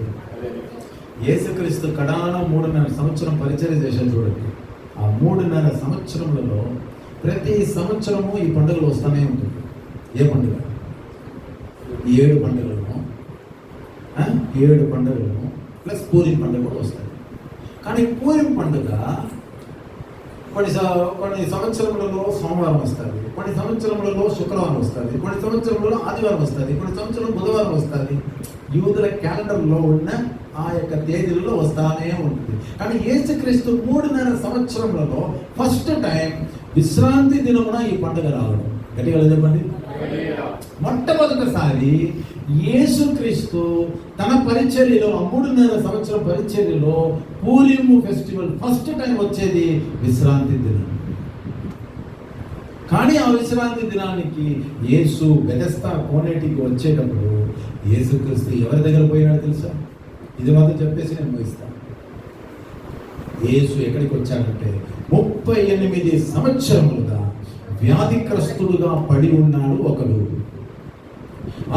యేసుక్రీస్తు కడాన 3.5 సంవత్సరం పరిచర్య చేశాడు చూడండి. ఆ 3.5 సంవత్సరములలో ప్రతి సంవత్సరము ఈ పండుగలు వస్తూనే ఉంటుంది. ఏ పండుగ? 7 పండుగలను ప్లస్ పూరీం పండుగ కూడా వస్తాయి. కానీ పూరీం పండుగ కొన్ని సంవత్సరములలో సోమవారం వస్తుంది, కొన్ని సంవత్సరములలో శుక్రవారం వస్తుంది, కొన్ని సంవత్సరములలో ఆదివారం వస్తుంది, కొన్ని సంవత్సరం బుధవారం వస్తుంది. యూదుల క్యాలెండర్లో ఉన్న ఆ యొక్క తేదీలలో వస్తానే ఉంటుంది. కానీ యేసుక్రీస్తు 3.5 సంవత్సరములలో ఫస్ట్ టైం విశ్రాంతి దినమున ఈ పండుగ రావడం. గట్టిగా చెప్పండి. మొట్టమొదటిసారి యేసుక్రీస్తు తన పరిచర్యలో 3.5 సంవత్సరం పరిచర్యలో పూరీము ఫెస్టివల్ ఫస్ట్ టైం వచ్చేది విశ్రాంతి దినం. కానీ ఆ విశ్రాంతి దినానికి యేసు బెథెస్దా కోనేటికి వచ్చేటప్పుడు యేసుక్రీస్తు ఎవరి దగ్గర పోయినాడు తెలుసా? ఇది మాత్రం చెప్పేసి నేను ముగిస్తాను. యేసు ఎక్కడికి వచ్చాడంటే 38 సంవత్సరములుగా వ్యాధిగ్రస్తుడుగా పడి ఉన్నాడు ఒకడు.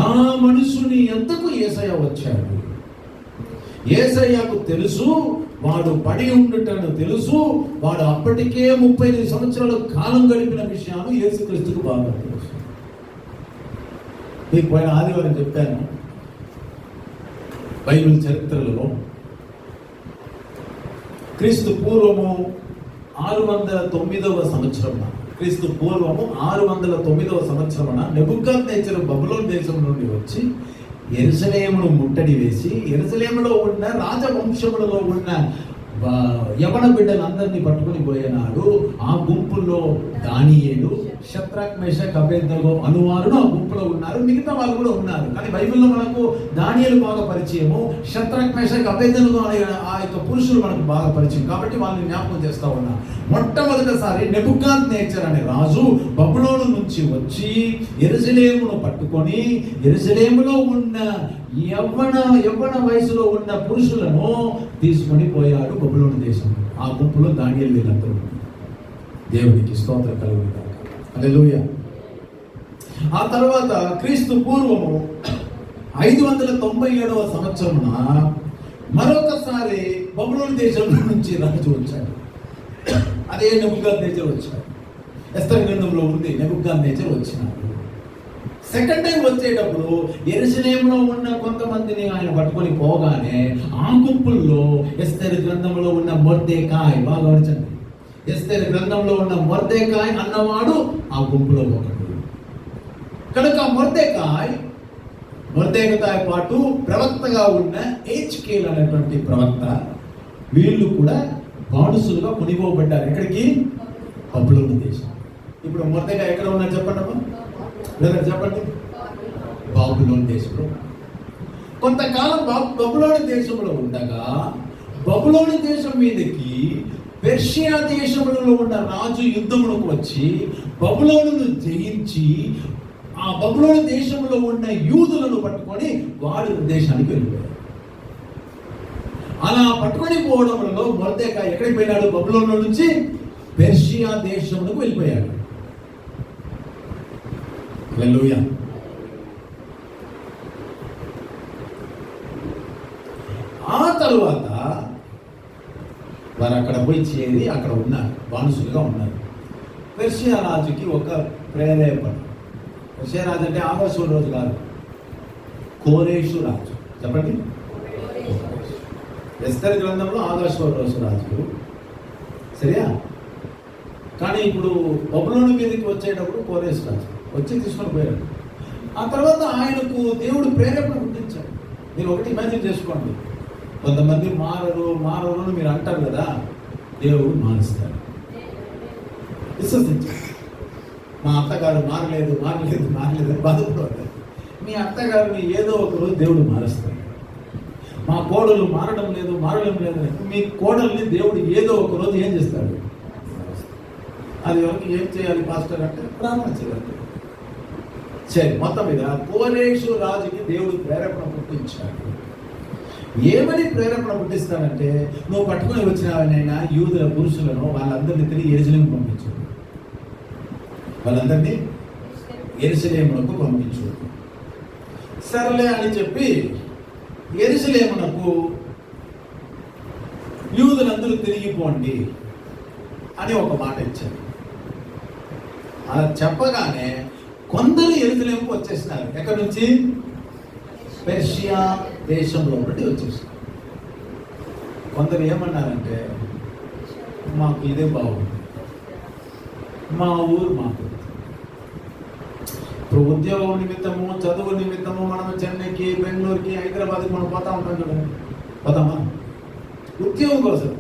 ఆ మనుషుని ఎంతకు యేసయ్య వచ్చాడు. యేసయ్యకు తెలుసు వాడు పడి ఉండుటను తెలుసు. వాడు అప్పటికే 35 సంవత్సరాల కాలం గడిపిన విషయాలు యేసుక్రీస్తుకు బాగా తెలుసు. మీకు పోయిన ఆదివారం చెప్పాను, బైబిల్ చరిత్రలో క్రీస్తు పూర్వము 609వ సంవత్సరమున నెబుకద్నెజరు బబులోను దేశం నుండి వచ్చి యెరూషలేమును ముట్టడి వేసి యెరూషలేములో ఉన్న రాజవంశములలో ఉన్న యవన బిడ్డలందరినీ పట్టుకుని పోయినాడు. ఆ గుంపుల్లో దానియేలు, షద్రక్ మేషక్ అబేద్నెగో అనువారులు ఆ గుంపులో ఉన్నారు. మిగతా వాళ్ళు కూడా ఉన్నారు. కానీ బైబిల్లో మనకు దానియేలు బాగా పరిచయము, షద్రక్ మేషక్ అబేద్నెగో అనే ఆ యొక్క పురుషులు మనకు బాగా పరిచయం. కాబట్టి వాళ్ళని జ్ఞాపకం చేస్తా ఉన్నా. మొట్టమొదటిసారి నెబుకద్నెజర్ అనే రాజు బబులోను నుంచి వచ్చి యెరూషలేమును పట్టుకొని యెరూషలేములో ఉన్న యవ్వన వయసులో ఉన్న పురుషులను తీసుకొని పోయాడు బబులోను దేశం. ఆ గుంపులో దానియేలు వీళ్ళందరూ. దేవునికి స్తోత్రం కలుగును గాక. హల్లెలూయా. ఆ తర్వాత క్రీస్తు పూర్వము 597వ సంవత్సరమున మరొకసారి బబులోను దేశం నుంచి రాజు వచ్చాడు. అదే నెబుకద్నెజర్ వచ్చాడు. ఎస్తర్ గ్రంథంలో ఉంది, నెబుకద్నెజర్ వచ్చినాడు. సెకండ్ టైం వచ్చేటప్పుడు యెరూషలేములో ఉన్న కొంతమందిని ఆయన పట్టుకొని పోగానే ఆ గుంపుల్లో ఎస్తర్ గ్రంథంలో ఉన్న మొర్దెకాయ్, బాగా గమనించండి, ఎస్తర్ గ్రంథంలో ఉన్న మొర్దెకాయ్ అన్నవాడు ఆ గుంపులో ఒకడు. కనుక మొర్దెకాయ్ పాటు ప్రవక్తగా ఉన్న హెచ్కేల్ అనేటువంటి ప్రవక్త, వీళ్ళు కూడా బానిసలుగా కొనిపోబడ్డారు. ఎక్కడికి? బబులోను దేశం. ఇప్పుడు మొర్దెకాయ్ ఎక్కడ ఉన్నారు చెప్పండి, చెప్పండి. బబులోను దేశంలో. కొంతకాలం బబులోను దేశంలో ఉండగా బబులోను దేశం మీదకి పెర్షియా దేశంలో ఉన్న రాజు యుద్ధములకు వచ్చి బబులోనును జయించి ఆ బబులోను దేశంలో ఉన్న యూదులను పట్టుకొని వాడి దేశానికి వెళ్ళిపోయాడు. అలా పట్టుకొని పోవడంలో మొర్దెకాయ్ ఎక్కడికి పోయినాడు? బబులోను నుంచి పెర్షియా దేశములకు వెళ్ళిపోయాడు. హల్లెలూయా. ఆ తరువాత వారు అక్కడ పోయి చేరి అక్కడ ఉన్నారు, బానిసలుగా ఉన్నారు. పెర్షియా రాజుకి ఒక ప్రేరేపణ. పెర్షియా రాజు అంటే ఆగస్టు రోజు కాదు, కోరేషు రాజు. చెప్పండి. ఎస్తర్ గ్రంథంలో ఆగస్టు రోజు రాజు, సరియా? కానీ ఇప్పుడు బబులోను మీదకి వచ్చేటప్పుడు కోరేషు రాజు వచ్చి తీసుకొని పోయాడు. ఆ తర్వాత ఆయనకు దేవుడు ప్రేరేపణ పుట్టించాడు. మీరు ఒకటి ఇమాజిన్ చేసుకోండి, కొంతమంది మారరు అని మీరు అంటారు కదా, దేవుడు మారుస్తాడు. విశ్వసించారు. మా అత్తగారు మారలేదు అని బాధపడతారు. మీ అత్తగారిని ఏదో ఒక రోజు దేవుడు మారుస్తాడు. మా కోడలు మారడం లేదు మీ కోడల్ని దేవుడు ఏదో ఒక రోజు ఏం చేస్తాడు? అది ఎవరికి ఏం చేయాలి పాస్టర్ అంటే ప్రార్థన చేయాలి. సరే, మొత్తం మీద కోరేషు రాజుకి దేవుడు ప్రేరేపణ పుట్టించాడు. ఏమని ప్రేరేపణ పుట్టిస్తాడంటే, నువ్వు పట్టుకొని వచ్చినావనైనా యూదుల పురుషులను వాళ్ళందరినీ తిరిగి యెరూషలేముకు పంపించు, వాళ్ళందరినీ యెరూషలేమునకు పంపించు. సర్లే అని చెప్పి యెరూషలేమునకు యూదులందరూ తిరిగిపోండి అని ఒక మాట ఇచ్చారు. అలా చెప్పగానే కొందరు యెరూషలేముకు వచ్చేసినారు. ఎక్కడి నుంచి? పెర్షియా దేశంలో నుండి వచ్చేసినారు. కొందరు ఏమన్నారంటే, మాకు ఇదే బాగుంది, మా ఊరు మాకు. ఇప్పుడు ఉద్యోగం నిమిత్తము, చదువు నిమిత్తము మనం చెన్నైకి, బెంగళూరుకి, హైదరాబాద్కి మనం పోతా ఉంటాం చూడండి. పోతామా? ఉద్యోగం కోసం.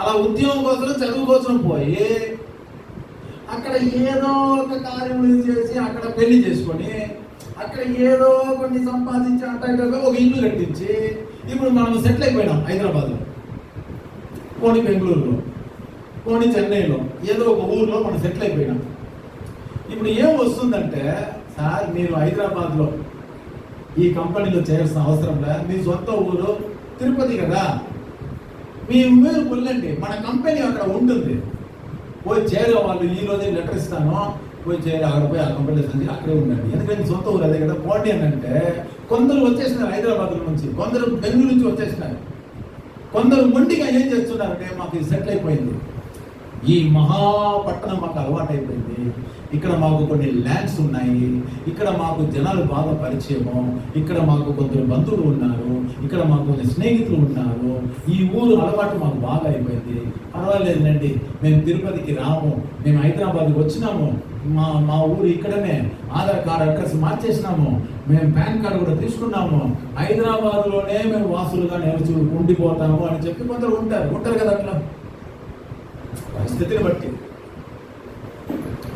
అలా ఉద్యోగం కోసం, చదువు కోసం పోయి అక్కడ ఏదో ఒక కార్యం చేసి అక్కడ పెళ్లి చేసుకొని అక్కడ ఏదో కొన్ని సంపాదించి అంటే ఒక ఇల్లు కట్టించి ఇప్పుడు మనం సెటిల్ అయిపోయినాం. హైదరాబాద్లో, పోనీ బెంగళూరులో, పోనీ చెన్నైలో, ఏదో ఒక ఊర్లో మనం సెటిల్ అయిపోయినాం. ఇప్పుడు ఏం వస్తుందంటే, సార్ మీరు హైదరాబాద్లో ఈ కంపెనీలో చేయాల్సిన అవసరం లేదు, మీ సొంత ఊరు తిరుపతి కదా, మీ ఊరు వెళ్ళండి, మన కంపెనీ అక్కడ ఉంటుంది, పోయి చేరే వాళ్ళు ఈ రోజే లెటర్ ఇస్తాను, పోయి చేరి అక్కడ పోయి ఆ కంపెనీ అక్కడే ఉండండి, ఎందుకంటే సొంత ఊరు అదే కదా, పోటీ అని అంటే కొందరు వచ్చేసినారు హైదరాబాద్ నుంచి, కొందరు బెంగళూరు నుంచి వచ్చేసినారు, కొందరు మొండిగా ఏం చేస్తున్నారంటే మాకు ఇది సెటిల్ అయిపోయింది, ఈ మహాపట్టణం మాకు అలవాటు అయిపోయింది, ఇక్కడ మాకు కొన్ని ల్యాండ్స్ ఉన్నాయి, ఇక్కడ మాకు జనాలు బాగా పరిచయము, ఇక్కడ మాకు కొందరు బంధువులు ఉన్నారు, ఇక్కడ మాకు కొంచెం స్నేహితులు ఉన్నారు, ఈ ఊరు అలవాటు మాకు బాగా అయిపోయింది, పర్వాలేదండి, మేము తిరుపతికి రాము, మేము హైదరాబాద్కి వచ్చినాము, మా ఊరు ఇక్కడనే, ఆధార్ కార్డు అడ్రస్ మార్చేసినాము, మేము పాన్ కార్డు కూడా తీసుకున్నాము, హైదరాబాద్లోనే మేము వాసులుగా నిలిచి ఉండిపోతాము అని చెప్పి కొందరు ఉంటారు కదా, అట్లా పరిస్థితిని బట్టి.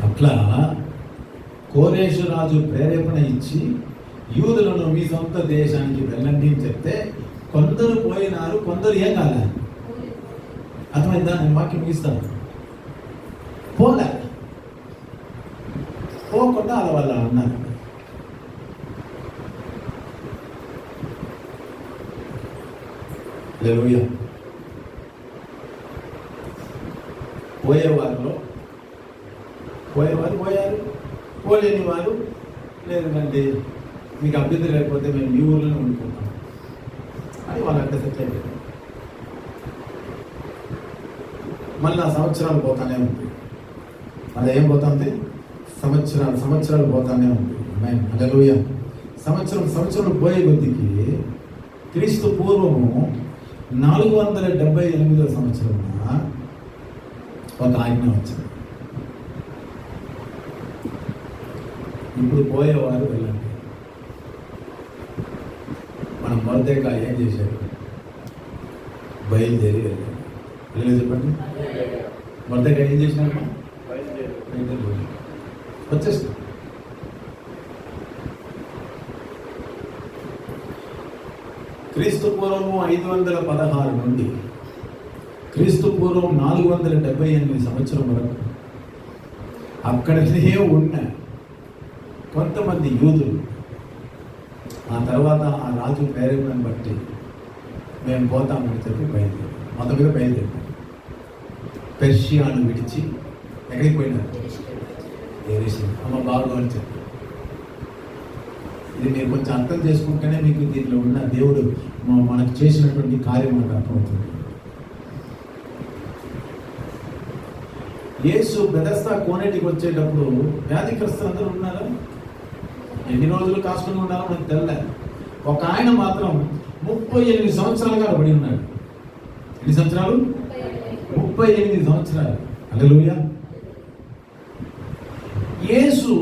అట్లా కోరేషు రాజు ప్రేరేపణ ఇచ్చి యూదులను మీ సొంత దేశానికి వెళ్ళండి అని చెప్తే కొందరు పోయినారు, కొందరు ఏం కాలే. అర్థమైందా? నేను వాక్యం ముగిస్తాను. పోకుండా అలా వాళ్ళు అన్నారు. హల్లెలూయా. పోయేవారు పోయారు, పోలేని వారు లేదండి మీకు అభ్యంతరం లేకపోతే మేము ఈ ఊర్లోనే ఉండిపోతాం అని వాళ్ళు అక్కడ సెటిల్ అయిపోయారు. మళ్ళీ సంవత్సరాలు పోతానే ఉంది. మళ్ళీ ఏం పోతుంది? సంవత్సరాలు పోతానే ఉంది. హల్లెలూయా. సంవత్సరం పోయే కొద్దికి క్రీస్తు పూర్వము 478వ సంవత్సరమున ఒక ఆజ్ఞ వచ్చింది. ఇప్పుడు పోయేవారు వెళ్ళండి. మనం మొదటగా ఏం చేశారు? బయలుదేరి వెళ్ళండి. వెళ్ళలేదు చెప్పండి. మొదటగా ఏం చేసినారమ్మా? వచ్చేస్తాం. క్రీస్తు పూర్వము 516 నుండి క్రీస్తు పూర్వం 478 సంవత్సరం వరకు అక్కడనే ఉన్న కొంతమంది యూదులు ఆ తర్వాత ఆ రాజు ప్రేరేపణను బట్టి మేము పోతామని చెప్పి బయలుదేరారు. పెర్షియాను విడిచి ఎక్కడికి పోయినారు? అమ్మ బాగా అని చెప్పి. ఇది మీరు కొంచెం అర్థం చేసుకుంటేనే మీకు దీంట్లో ఉన్న దేవుడు మనకు చేసినటువంటి కార్యం మనకు అర్థమవుతుంది. యేసు బెతెస్దా కోనేటికి వచ్చేటప్పుడు వ్యాధిగ్రస్తులు అందరూ ఉన్నారా? ఎన్ని రోజులు కాసుకుని ఉన్నారో మనకు తెలియదు. ఒక ఆయన మాత్రం 38 సంవత్సరాలుగా పడి ఉన్నాడు. ఎన్ని సంవత్సరాలు? 38 సంవత్సరాలు. హల్లెలూయా. యేసు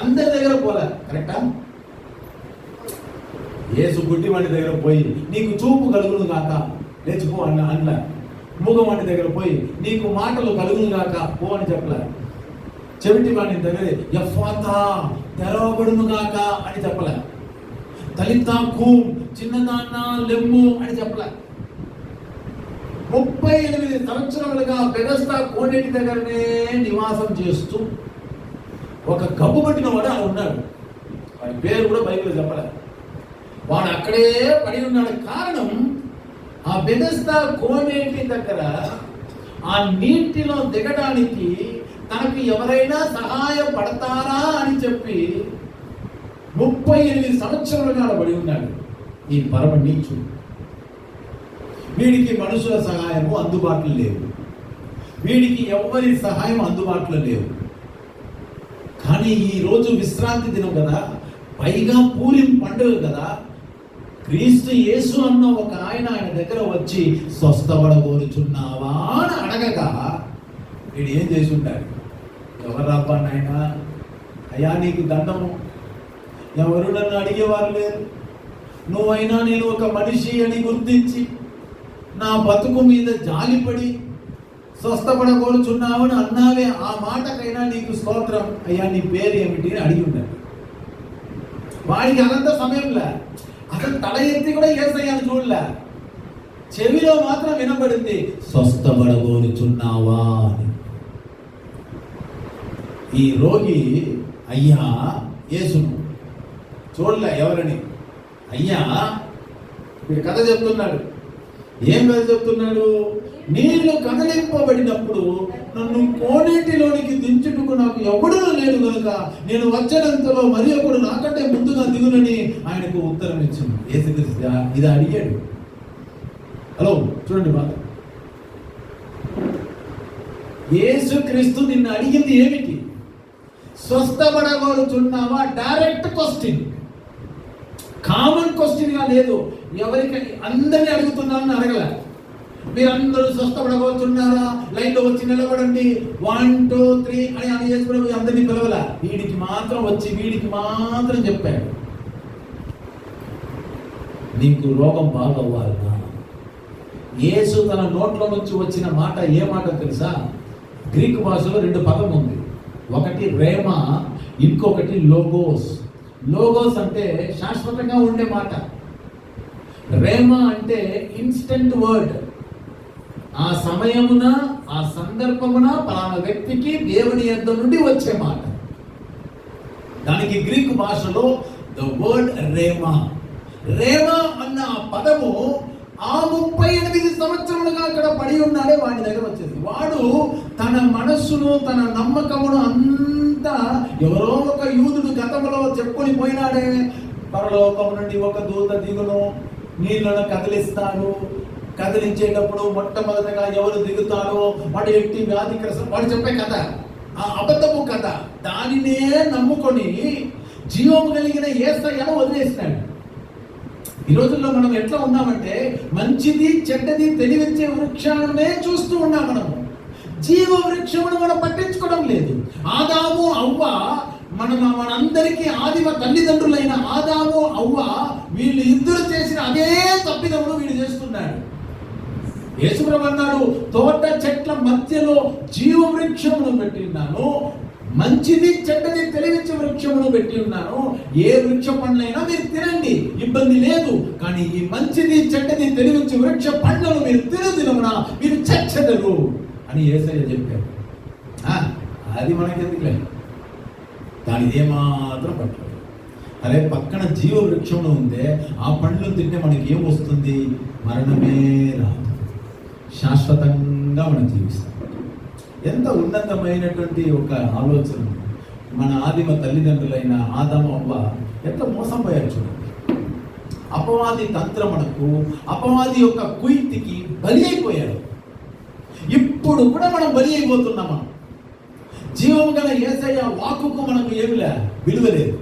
అందరి దగ్గర పోలే, కరెక్టా? యేసు గుడ్డివాడి దగ్గర పోయి నీకు చూపు కలుగును గాక లేచిపో అన్న. మూగవాడి దగ్గర పోయి నీకు మాటలు కలుగును గాక పో అని చెప్పలే. చెవిటి వాడి దగ్గర ఎఫ్ఫాతా తెరవబడును గాక అని చెప్పలే. తలితా కూమ్ చిన్నదాన్న లెమ్ము అని చెప్పలే. 38 సంవత్సరాలుగా బెతెస్దా కోనేటి దగ్గరనే నివాసం చేస్తూ ఒక గబ్బు పట్టిన వాడు అలా ఉన్నాడు. వాడి పేరు కూడా బైబిల్లో చెప్పలే. వాడు అక్కడే పడి ఉన్నాడు. కారణం, ఆ బెతెస్దా కోనేటి దగ్గర ఆ నీటిలో దిగడానికి తనకు ఎవరైనా సహాయపడతారా అని చెప్పి 38 సంవత్సరాలుగా పడి ఉన్నాడు. ఈ పరమ నీచుడు. వీడికి మనుషుల సహాయము అందుబాటులో లేవు, వీడికి ఎవరి సహాయం అందుబాటులో లేవు. కానీ ఈరోజు విశ్రాంతి దినం కదా, పైగా పూరిం పండుగ కదా, క్రీస్తు యేసు అన్న ఒక ఆయన దగ్గర వచ్చి స్వస్థపడగోరుచున్నావా అని అడగగా వీడు ఏం చేసి ఉంటాడు? ఎవరబ్బా నాయన, అయ్యా నీకు దండము, ఎవరు నన్ను అడిగేవారు లేరు, నువ్వైనా నేను ఒక మనిషి అని గుర్తించి నా బతుకు మీద జాలిపడి స్వస్థపడగోరుచున్నావని అన్నావే, ఆ మాటకైనా నీకు స్తోత్రం, అయ్యా నీ పేరు ఏమిటి అని అడిగి ఉంటాడు. వాడికి అనంత సమయంలో అసలు తల ఎత్తి కూడా యేసయ్యను చూడలే. చెవిలో మాత్రం వినబడింది స్వస్థపడగోరుచున్నావా అని. ఈ రోగి అయ్యా యేసును చూడలే, ఎవరని. అయ్యా వీడు కథ చెప్తున్నాడు. ఏం కథ చెప్తున్నాడు? నీళ్లు కదలింపబడినప్పుడు నన్ను కోనేటిలోనికి దించుటకు నాకు ఎవడూ లేడు కనుక నేను వచ్చేంతలో మరి ఒకడు నాకంటే ముందుగా దిగునని ఆయనకు ఉత్తరం ఇచ్చింది. యేసుక్రీస్తు ఇది అడిగాడు. హలో చూడండి బాగా, యేసుక్రీస్తు నిన్ను అడిగింది ఏమిటి? స్వస్థపడగలుగుతున్నావా? డైరెక్ట్ క్వశ్చన్, కామన్ క్వశ్చన్ గా లేదు. ఎవరికి అందరినీ అడుగుతున్నారని అడగల. మీరందరూ స్వస్థపడబోతున్నారా? లైన్లో వచ్చి నిలబడండి, 1 2 3 అని చేసుకుని అందరినీ పిలవల. వీడికి మాత్రం వచ్చి వీడికి మాత్రం చెప్పాడు, నీకు రోగం బాగవ్వాలనా? యేసు తన నోట్లో నుంచి వచ్చిన మాట ఏ మాట తెలుసా? గ్రీక్ భాషలో 2 పదం ఉంది. ఒకటి రేమా, ఇంకొకటి లోగోస్. లోగోస్ అంటే శాశ్వతంగా ఉండే మాట. రేమా అంటే ఇన్స్టెంట్ వర్డ్. ఆ సమయమున, ఆ సందర్భమున పలానా వ్యక్తికి దేవుని యొద్ద నుండి వచ్చే మాట. దానికి గ్రీకు భాషలో ద వర్డ్ రేమా. రేమా అన్న ఆ పదము ఆ 38 సంవత్సరములుగా అక్కడ పడి ఉన్నాడే వాడి దగ్గర వచ్చేసి, వాడు తన మనస్సును, తన నమ్మకమును అంతా ఎవరో ఒక యూదుడు గతంలో చెప్పుకొని పోయినాడే, పరలోకం నుండి ఒక దూత దిగును, నీళ్లను కదిలిస్తాడు, కదిలించేటప్పుడు మొట్టమొదటగా ఎవరు దిగుతారో వాడు ఎట్టి వ్యాధిగ్రస్త, వాడు చెప్పే కథ, ఆ అబద్ధపు కథ, దానినే నమ్ముకొని జీవము కలిగిన యేసయ్యను వదిలేసినాడు. ఈ రోజుల్లో మనం ఎట్లా ఉన్నామంటే మంచిది చెడ్డది తెలివించే వృక్షాలనే చూస్తూ ఉన్నాం. మనము జీవ వృక్షమును మనం పట్టించుకోవడం లేదు. ఆదాము అవ్వ, మనందరికీ ఆదిమ తల్లిదండ్రులైన ఆదాము అవ్వ, వీళ్ళు ఇద్దరు చేసిన అదే తప్పిదములు వీడు చేస్తున్నాడు. యేసుప్రభు అన్నాడు, తోట చెట్ల మధ్యలో జీవ వృక్షమును పెట్టి ఉన్నాను, మంచిది చెడ్డది తెలివించే వృక్షమును పెట్టి ఉన్నాను. ఏ వృక్ష పండ్లైనా మీరు తినండి, ఇబ్బంది లేదు. కానీ ఈ మంచిది చెడ్డది తెలివించే వృక్ష పండ్లను మీరు తినదినమున మీరు చచ్చెదరు అని యేసయ్య చెప్పారు. అది మనకెందుకులే, దాని ఏమాత్రం పట్టలేదు. అరే పక్కన జీవ వృక్షంలో ఉందే, ఆ పండ్లు తింటే మనకి ఏమొస్తుంది? మరణమే రాదు, శాశ్వతంగా మనం జీవిస్తాం. ఎంత ఉన్నతమైనటువంటి ఒక ఆలోచన. మన ఆదిమ తల్లిదండ్రులైన ఆదాము అవ్వ ఎంత మోసం పోయారు చూడండి. అపవాది తంత్రమునకు, అపవాది యొక్క కుయుక్తికి బలి అయిపోయారు. ఇప్పుడు కూడా మనం బలి అయిపోతున్నాం. మనం జీవము గల యేసయ్య వాక్కుకు మనకు ఏమిలే విలువలేదు.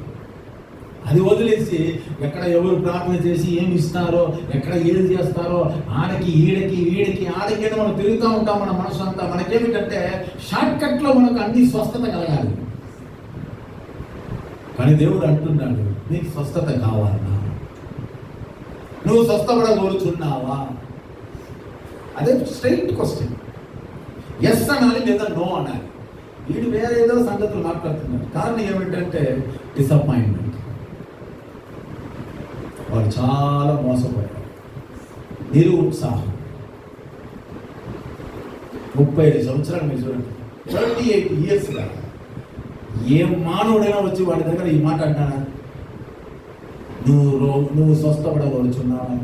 అది వదిలేసి ఎక్కడ ఎవరు ప్రార్థన చేసి ఏమి ఇస్తారో, ఎక్కడ ఏది చేస్తారో, ఆడకి ఈడకి వీడికి ఆడకి మనం తిరుగుతూ ఉంటాం. మన మనసు అంతా మనకేమిటంటే షార్ట్ కట్లో మనకు అన్ని స్వస్థత కలగాలి. కానీ దేవుడు అంటున్నాడు, నీకు స్వస్థత కావాలన్నా? నువ్వు స్వస్థపడగోరుచున్నావా? అదే స్ట్రైట్ క్వశ్చన్. ఎస్ అనాలి లేదా నో అనాలి. వీడు వేరే ఏదో సంగతులు మాట్లాడుతున్నారు. కారణం ఏమిటంటే డిసప్పాయింట్మెంట్. వాళ్ళు చాలా మోసపోయారు. నిరుత్సాహం. 35 సంవత్సరాలు మీరు చూడండి, 38 years ఏ మానవుడైనా వచ్చి వాడి దగ్గర ఈ మాట అంటాడా? నువ్వు స్వస్థపడవచ్చున్నావా?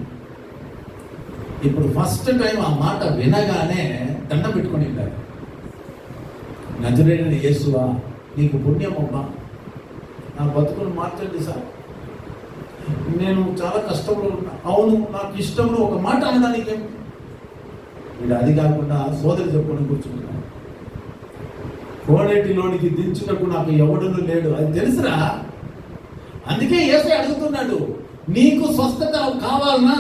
ఇప్పుడు ఫస్ట్ టైం ఆ మాట వినగానే దండం పెట్టుకొని ఉంటారు. నజరేయుడైన యేసువా, నీకు పుణ్యం అమ్మా, నా బతుకును మార్చండి సార్, నేను చాలా కష్టంలో ఉన్నా. అవును, నాకు ఇష్టంలో ఒక మాట అనడానికి వీడు అది కాకుండా సోదరు చెప్పుకొని కూర్చుంటున్నాను. కోనేటిలోనికి దించుటకు నాకు ఎవడును లేడు, అది తెలుసురా. అందుకే యేసయ్య అడుగుతున్నాడు, నీకు స్వస్థత కావాలనా?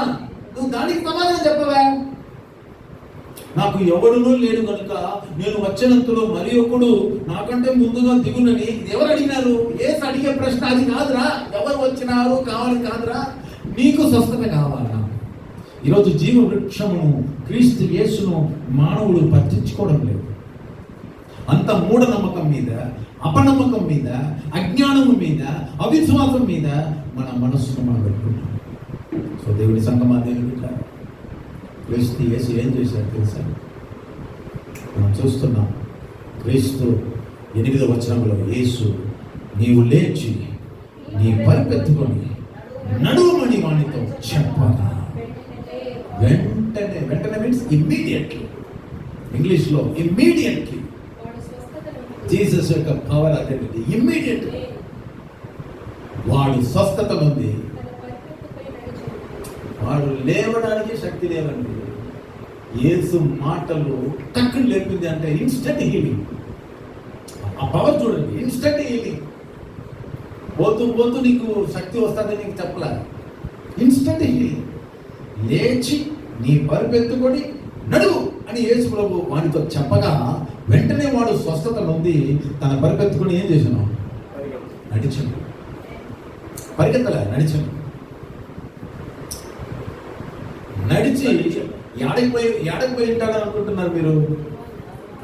నువ్వు దానికి సమాధానం చెప్పవా? నాకు ఎవడునూ లేడు కనుక నేను వచ్చినంతలో మరి ఒకడు నాకంటే ముందుగా దిగునని ఎవరు అడిగినారు? యేసు అడిగే ప్రశ్న అది కాదురా. ఎవరు వచ్చినారు కావాలి కాదురా, నీకు స్వస్థత కావాలా? ఈరోజు జీవ వృక్షమును, క్రీస్తు యేసును మానవుడు పట్టించుకోవడం లేదు. అంత మూఢనమ్మకం మీద, అపనమ్మకం మీద, అజ్ఞానము మీద, అవిశ్వాసం మీద మన మనస్సును మనం పెట్టుకుంటాం. సో దేవుడి సంగమా, దేవుడి క్రీస్తు యేసు ఏం చేశాడు తెలుసా? మనం చూస్తున్నాం. క్రీస్తు 8వ వచనంలో, యేసు నీవు లేచి నీ పరిపెత్తుకొని నడువమని వానితో చెప్పగా, వెంటనే, వెంటనే మీన్స్ ఇమ్మీడియట్లీ. ఇంగ్లీష్లో ఇమ్మీడియట్లీ. జీసస్ యొక్క పవర్ అదేంటి? ఇమ్మీడియట్లీ వాడు స్వస్థత ఉంది. వాడు లేవడానికి శక్తి లేవండి. యేసు మాటలు టక్కుని లేపింది అంటే ఇన్స్టెంట్ హీలింగ్. ఆ పవర్ చూడండి, ఇన్స్టెంట్ హీలింగ్. పోతూ పోతూ నీకు శక్తి వస్తుంది నీకు చెప్పలే. Instant healing. లేచి నీ పరుపెత్తుకొని నడువు అని యేసు ప్రభు వాడితో చెప్పగా వెంటనే వాడు స్వస్థత నొంది తన పరుపెత్తుకొని ఏం చేశాను? నడిచాను. పరిగెత్తలే, నడిచాను. నడిచి ఏడకపోయి ఉంటాడని అనుకుంటున్నారు మీరు?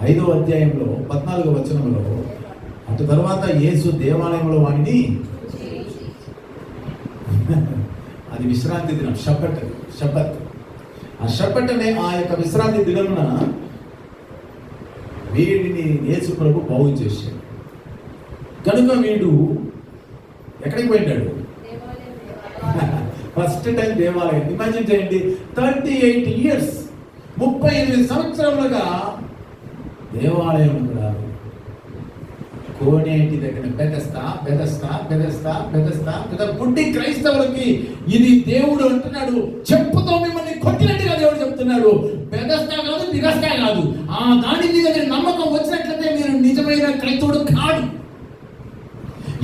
5వ అధ్యాయంలో 14వ వచనంలో, అటు తర్వాత యేసు దేవాలయంలో వాడిని, అది విశ్రాంతి దినం, షబ్బత్. ఆ షబ్బత్ అనే ఆ యొక్క విశ్రాంతి దినమున వీడిని యేసు ప్రభు బాగు చేశాడు. కనుక వీడు ఎక్కడికి పోయినాడు? ఫస్ట్ టైం దేవాలయం. ఇమాజిన్ చేయండి, 38 years, 38 సంవత్సరాలుగా దేవాలయం రాదు. కోనేటి దగ్గర బెదస్తా పుట్టి క్రైస్తవులకి ఇది దేవుడు అంటున్నాడు, చెప్పుతో మిమ్మల్ని కొట్టినట్టుగా దేవుడు చెప్తున్నాడు. బెదస్తా కాదు, బిగస్తా కాదు. ఆ దాని మీద మీరు నమ్మకం వచ్చినట్లయితే మీరు నిజమైన క్రైస్తవుడు కాదు.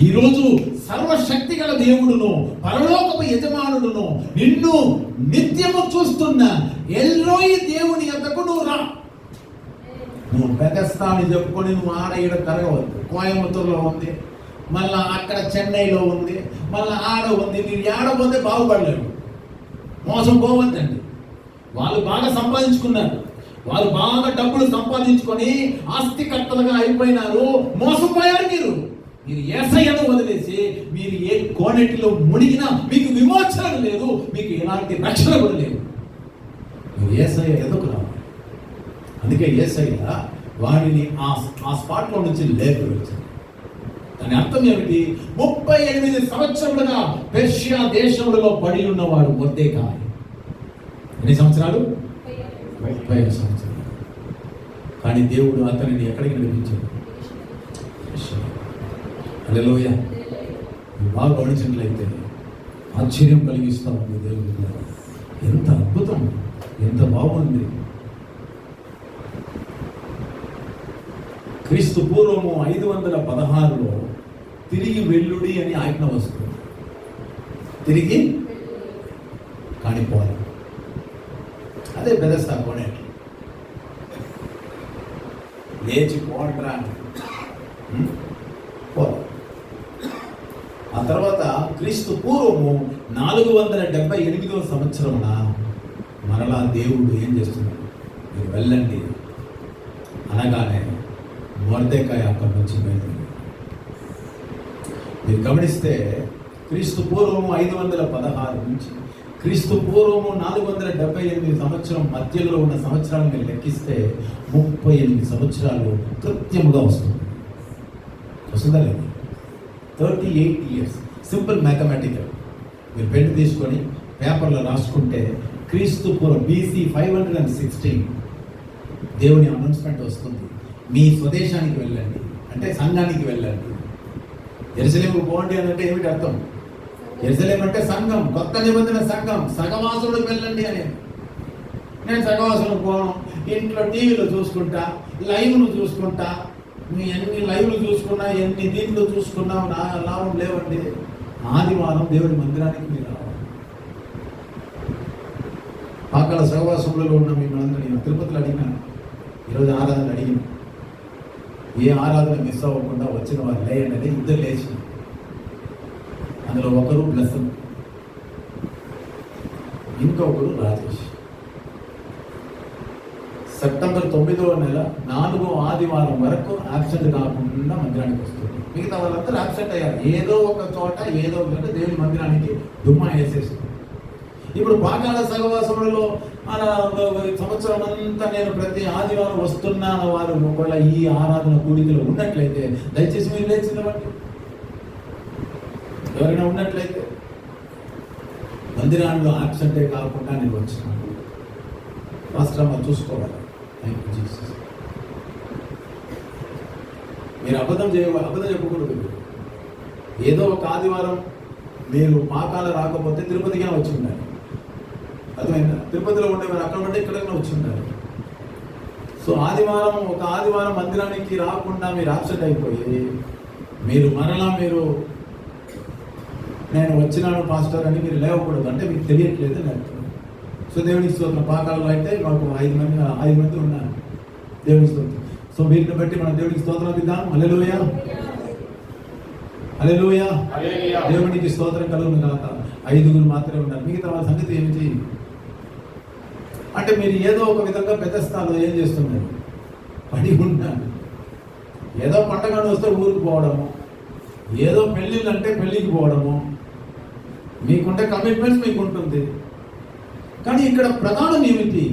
ఈరోజు సర్వశక్తి గల దేవుడును, పరలోకపు యజమానుడును, నిన్ను నిత్యము చూస్తున్న ఎల్రోయి దేవుని యొద్దకు నువ్వు రా. నువ్వు బెదస్తాని చెప్పుకొని నువ్వు ఆడ ఈడ తిరగవద్దు. కోయంబత్తూరులో ఉంది, మళ్ళా అక్కడ చెన్నైలో ఉంది, మళ్ళీ ఆడ ఉంది. మీరు ఏడపోతే బాగుపడలేరు. మోసం పోవద్దండి. వాళ్ళు బాగా సంపాదించుకున్నారు, వాళ్ళు బాగా డబ్బులు సంపాదించుకొని ఆస్తికర్తలుగా అయిపోయినారు. మోసపోయారు మీరు యేసయ్యను వదిలేసి మీరు ఏ కోనేటిలో మునిగినా మీకు విమోచన లేదు, మీకు ఎలాంటి రక్షణ కూడా లేదు. మీరు యేసయ్య ఎదుకు రావాలి. అందుకే యేసయ్య వాడిని ఆ స్పాట్లో నుంచి లేపి వచ్చాడు. దాని అర్థం ఏమిటి? 38 సంవత్సరాలుగా పెర్షియా దేశంలో పడి ఉన్నవాడు మొర్దెకాయి. ఎన్ని సంవత్సరాలు? 35 సంవత్సరాలు. కానీ దేవుడు అతనిని ఎక్కడికి నడిపించాడు? హల్లెలూయా. బాగా గమనించినట్లయితే ఆశ్చర్యం కలిగిస్తూ ఉంది దేవుడు. ఎంత అద్భుతం, ఎంత బాగుంది. క్రీస్తు పూర్వము 516లో తిరిగి వెల్లుడి అని ఆజ్ఞ వస్తుంది. తిరిగి కానిపోవాలి. అదే బెదస్తా కోనేటి. లేచి పోడ్రా పోవాలి. ఆ తర్వాత క్రీస్తు పూర్వము 478వ సంవత్సరమున మరలా దేవుడు ఏం చేస్తున్నాడు? మీరు వెళ్ళండి అనగానే మొర్దెకాయ అక్కడి నుంచి బయలుదేరి. మీరు గమనిస్తే క్రీస్తు పూర్వము 516 నుంచి క్రీస్తు పూర్వము 478 సంవత్సరం మధ్యలో ఉన్న సంవత్సరాలు మీరు లెక్కిస్తే 38 సంవత్సరాలు కృత్యముగా వస్తుంది. వస్తుందా లేదు? 38 years. Simple mathematical. మీరు పెన్ తీసుకొని పేపర్లో రాసుకుంటే క్రీస్తు పూర్వం BC 516 దేవుని అనౌన్స్మెంట్ వస్తుంది. మీ స్వదేశానికి వెళ్ళండి అంటే సంఘానికి వెళ్ళండి. యెరూషలేముకు పోండి అని అంటే ఏమిటి అర్థం? యెరూషలేం అంటే సంఘం, కొత్త నిబంధన సంఘం. సగవాసులకు వెళ్ళండి అని. నేను సగవాసులకు పోను, ఇంట్లో టీవీలో చూసుకుంటా, లైవ్ను చూసుకుంటా. మీ ఎన్ని లైవ్లు చూసుకున్నా, ఎన్ని దీంట్లో చూసుకున్నా నా లాభం లేవండి. ఆదివారం దేవుడి మందిరానికి మీరు రావాలి. పాకాల సహవాసంలో ఉన్న మిమ్మల్ని నేను తిరుపతిలో అడిగినాను, ఈరోజు ఆరాధన అడిగిన. ఏ ఆరాధన మిస్ అవ్వకుండా వచ్చిన వారు లేయండి అని ఇద్దరు లేచి. అందులో ఒకరు బ్లెస్సన్, ఇంకొకరు రాజేష్. సెప్టెంబర్ 9వ నెల 4వ ఆదివారం వరకు యాబ్సెంట్ కాకుండా మందిరానికి వస్తుంది. మిగతా వాళ్ళందరూ యాబ్సెంట్ అయ్యారు. ఏదో ఒక చోట ఏదో ఒక చోట దేవుని మందిరానికి దుమ్మా వేసేస్తుంది. ఇప్పుడు పాకాల సహవాసములలో సంవత్సరం అంతా నేను ప్రతి ఆదివారం వస్తున్నాను వారు ఒకవేళ ఈ ఆరాధన కూడికలో ఉన్నట్లయితే దయచేసి మీరు లేచినవ్వండి. ఎవరైనా ఉన్నట్లయితే మందిరాల్లో యాబ్సెంటే కాకుండా నేను వచ్చినాను. రాష్ట్రంలో చూసుకోవాలి. మీరు అబద్ధం చెప్పకూడదు. ఏదో ఒక ఆదివారం మీరు పాకాల రాకపోతే తిరుపతిగా వచ్చి ఉండాలి. అర్థమైందా? తిరుపతిలో ఉండే మీరు అక్కడ ఉంటే ఇక్కడైనా వచ్చి ఉండాలి. సో ఒక ఆదివారం మందిరానికి రాకుండా మీరు ఆబ్సెంట్ అయిపోయి మీరు మరలా మీరు నేను వచ్చినాను పాస్టర్ అని మీరు లేవకూడదు అంటే మీకు తెలియట్లేదు లేకపోతే. సో దేవునికి స్తోత్రం. పాకాలలో అయితే మాకు 5 మంది ఉన్నారు. దేవునికి స్తోత్రం. సో వీటిని బట్టి మనం దేవునికి స్తోత్రం ఇద్దాం. హల్లెలూయా, హల్లెలూయా. దేవునికి స్తోత్రం కలుగును గాక. 5 మాత్రమే ఉన్నారు. మిగతా వాళ్ళ సంగతి ఏమిటి అంటే మీరు ఏదో ఒక విధంగా పెద్ద స్థాయిలో ఏం చేస్తున్నారు, పడి ఉన్నారు. ఏదో పండగ వస్తే ఊరికి పోవడము, ఏదో పెళ్ళిళ్ళు అంటే పెళ్ళికి పోవడము, మీకుంటే కమిట్మెంట్స్ మీకు ఉంటుంది. కానీ ఇక్కడ ప్రధానం ఏమిటి,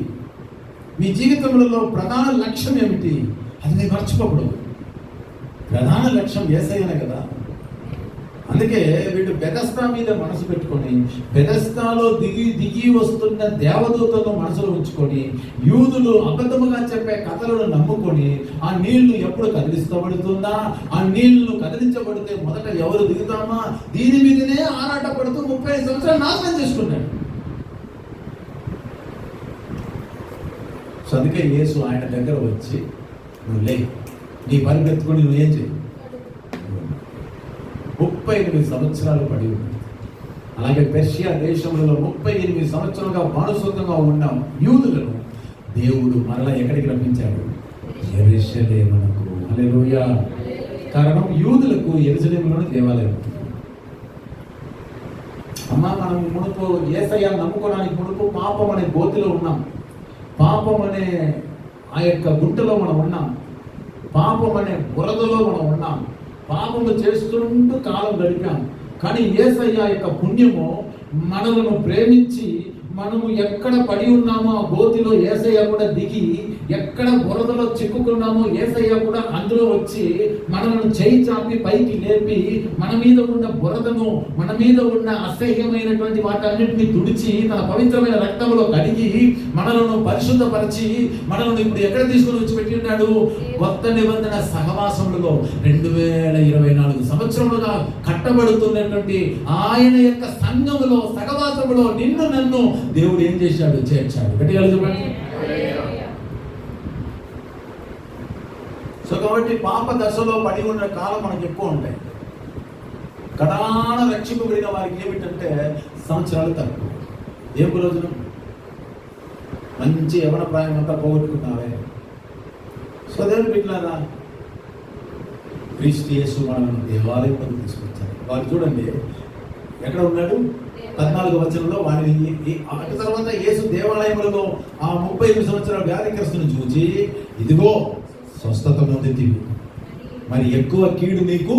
మీ జీవితంలో ప్రధాన లక్ష్యం ఏమిటి, అది నేను మర్చిపోకూడదు. ప్రధాన లక్ష్యం యేసయ్యనే కదా. అందుకే వీళ్ళు బెతస్దా మీద మనసు పెట్టుకొని బెతస్దాలో దిగి వస్తున్న దేవదూతలను మనసులో ఉంచుకొని యూదులు అబద్ధముగా చెప్పే కథలను నమ్ముకొని ఆ నీళ్లు ఎప్పుడు కదిలిస్తబడుతుందా, ఆ నీళ్లు కదిలించబడితే మొదట ఎవరు దిగుతామా, దీని మీదనే ఆరాట పడుతూ 35 సంవత్సరాలు నాశనం చేసుకున్నాడు. సో అందుకే యేసు ఆయన దగ్గర వచ్చి నువ్వు లే, నీ పరిగెత్తుకొని నువ్వేం చేయి. 38 సంవత్సరాలు పడి ఉంది. అలాగే పెర్షియా దేశంలో 38 సంవత్సరాలుగా బానిసత్వంగా ఉన్న యూదులను దేవుడు మరలా ఎక్కడికి రప్పించాడు, యెరూషలేమునకు. హల్లెలూయా. కారణం యూదులకు యెరూషలేములోని దేవాలయం. మనం మునుపు యేసయ్యను నమ్ముకోవడానికి మునుపు పాపం అనే గోతిలో ఉన్నాం, పాపం అనే ఆ యొక్క గుంటలో మనం ఉన్నాం, పాపం అనే బురదలో మనం ఉన్నాం, పాపము చేస్తుంటూ కాలం గడిపాం. కానీ యేసయ్య యొక్క పుణ్యము మనలను ప్రేమించి మనము ఎక్కడ పడి ఉన్నామో ఆ గోతిలో యేసయ్య కూడా దిగి, ఎక్కడ బురదలో చిక్కుకున్నామో యేసయ్య కూడా అందులో వచ్చి మనలను చేయి చాపి పైకి లేపి మన మీద ఉన్న బురదను, మన మీద ఉన్న అసహ్యమైనటువంటి వాటన్నిటిని తుడిచి తన పవిత్రమైన రక్తంలో కడిగి మనలను పరిశుద్ధపరిచి మనలను ఇప్పుడు ఎక్కడ తీసుకుని వచ్చి పెట్టి ఉన్నాడు, కొత్త నిబంధన సహవాసములలో 2024 సంవత్సరములుగా కట్టబడుతున్నటువంటి ఆయన యొక్క సంఘములో సహవాసములో నిన్ను నన్ను దేవుడు ఏం చేశాడు, చేర్చాడు. గట్టిగా చెప్పండి. సో కాబట్టి పాప దశలో పడి ఉన్న కాలం మనకు ఎక్కువ ఉంటాయి. కడాన రక్షింపబడిన వారికి ఏమిటంటే సంవత్సరాలు తక్కువ. ఏ ప్రయోజనం, మంచి యవన ప్రాయం అంతా పోగొట్టుకున్నావే. సో దేవుని బిడ్డలారా, క్రీస్తు యేసు మనల్ని దేవాలయంలోకి తీసుకొచ్చారు. వారు చూడండి ఎక్కడ ఉన్నాడు, 14వ వచనంలో వారిని అటు తర్వాత యేసు దేవాలయములలో ఆ 38 సంవత్సరాల వ్యాధిగ్రస్తుని చూచి, ఇదిగో స్వస్థత నొందితివి, మరి ఎక్కువ కీడు నీకు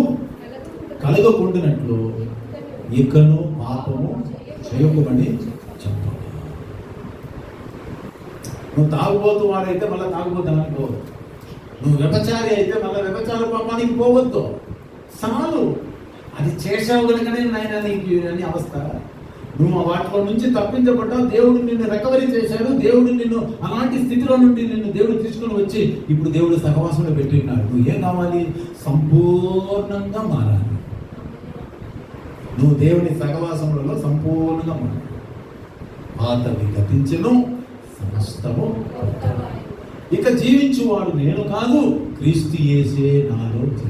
కలగకుండానట్లు ఇకను పాపము చేయకుమని చెప్పాడు. నువ్వు తాగుబోతు వాడైతే మళ్ళీ తాగుబోతానికి పోవద్దు, నువ్వు వ్యభిచారి అయితే మళ్ళీ వ్యభిచార పాపానికి పోవద్దు. చాలు, అది చేసావు కనుకనే నాయన నీకు అని అవస్థ. నువ్వు వాటిలో నుంచి తప్పించబడ్డావు, దేవుడు నిన్ను రికవరీ చేశాడు, దేవుడు నిన్ను అలాంటి స్థితిలో నుండి నిన్ను దేవుడు తీసుకుని వచ్చి ఇప్పుడు దేవుడు సహవాసంలో పెట్టి ఉన్నాడు. నువ్వు ఏం కావాలి, సంపూర్ణంగా మారాలి. నువ్వు దేవుని సహవాసములలో సంపూర్ణంగా మారాలి. పాతవి గతించెను, సమస్తము ఇక జీవించువాడు నేను కాదు, క్రీస్తు యేసే నాలో జీవించు.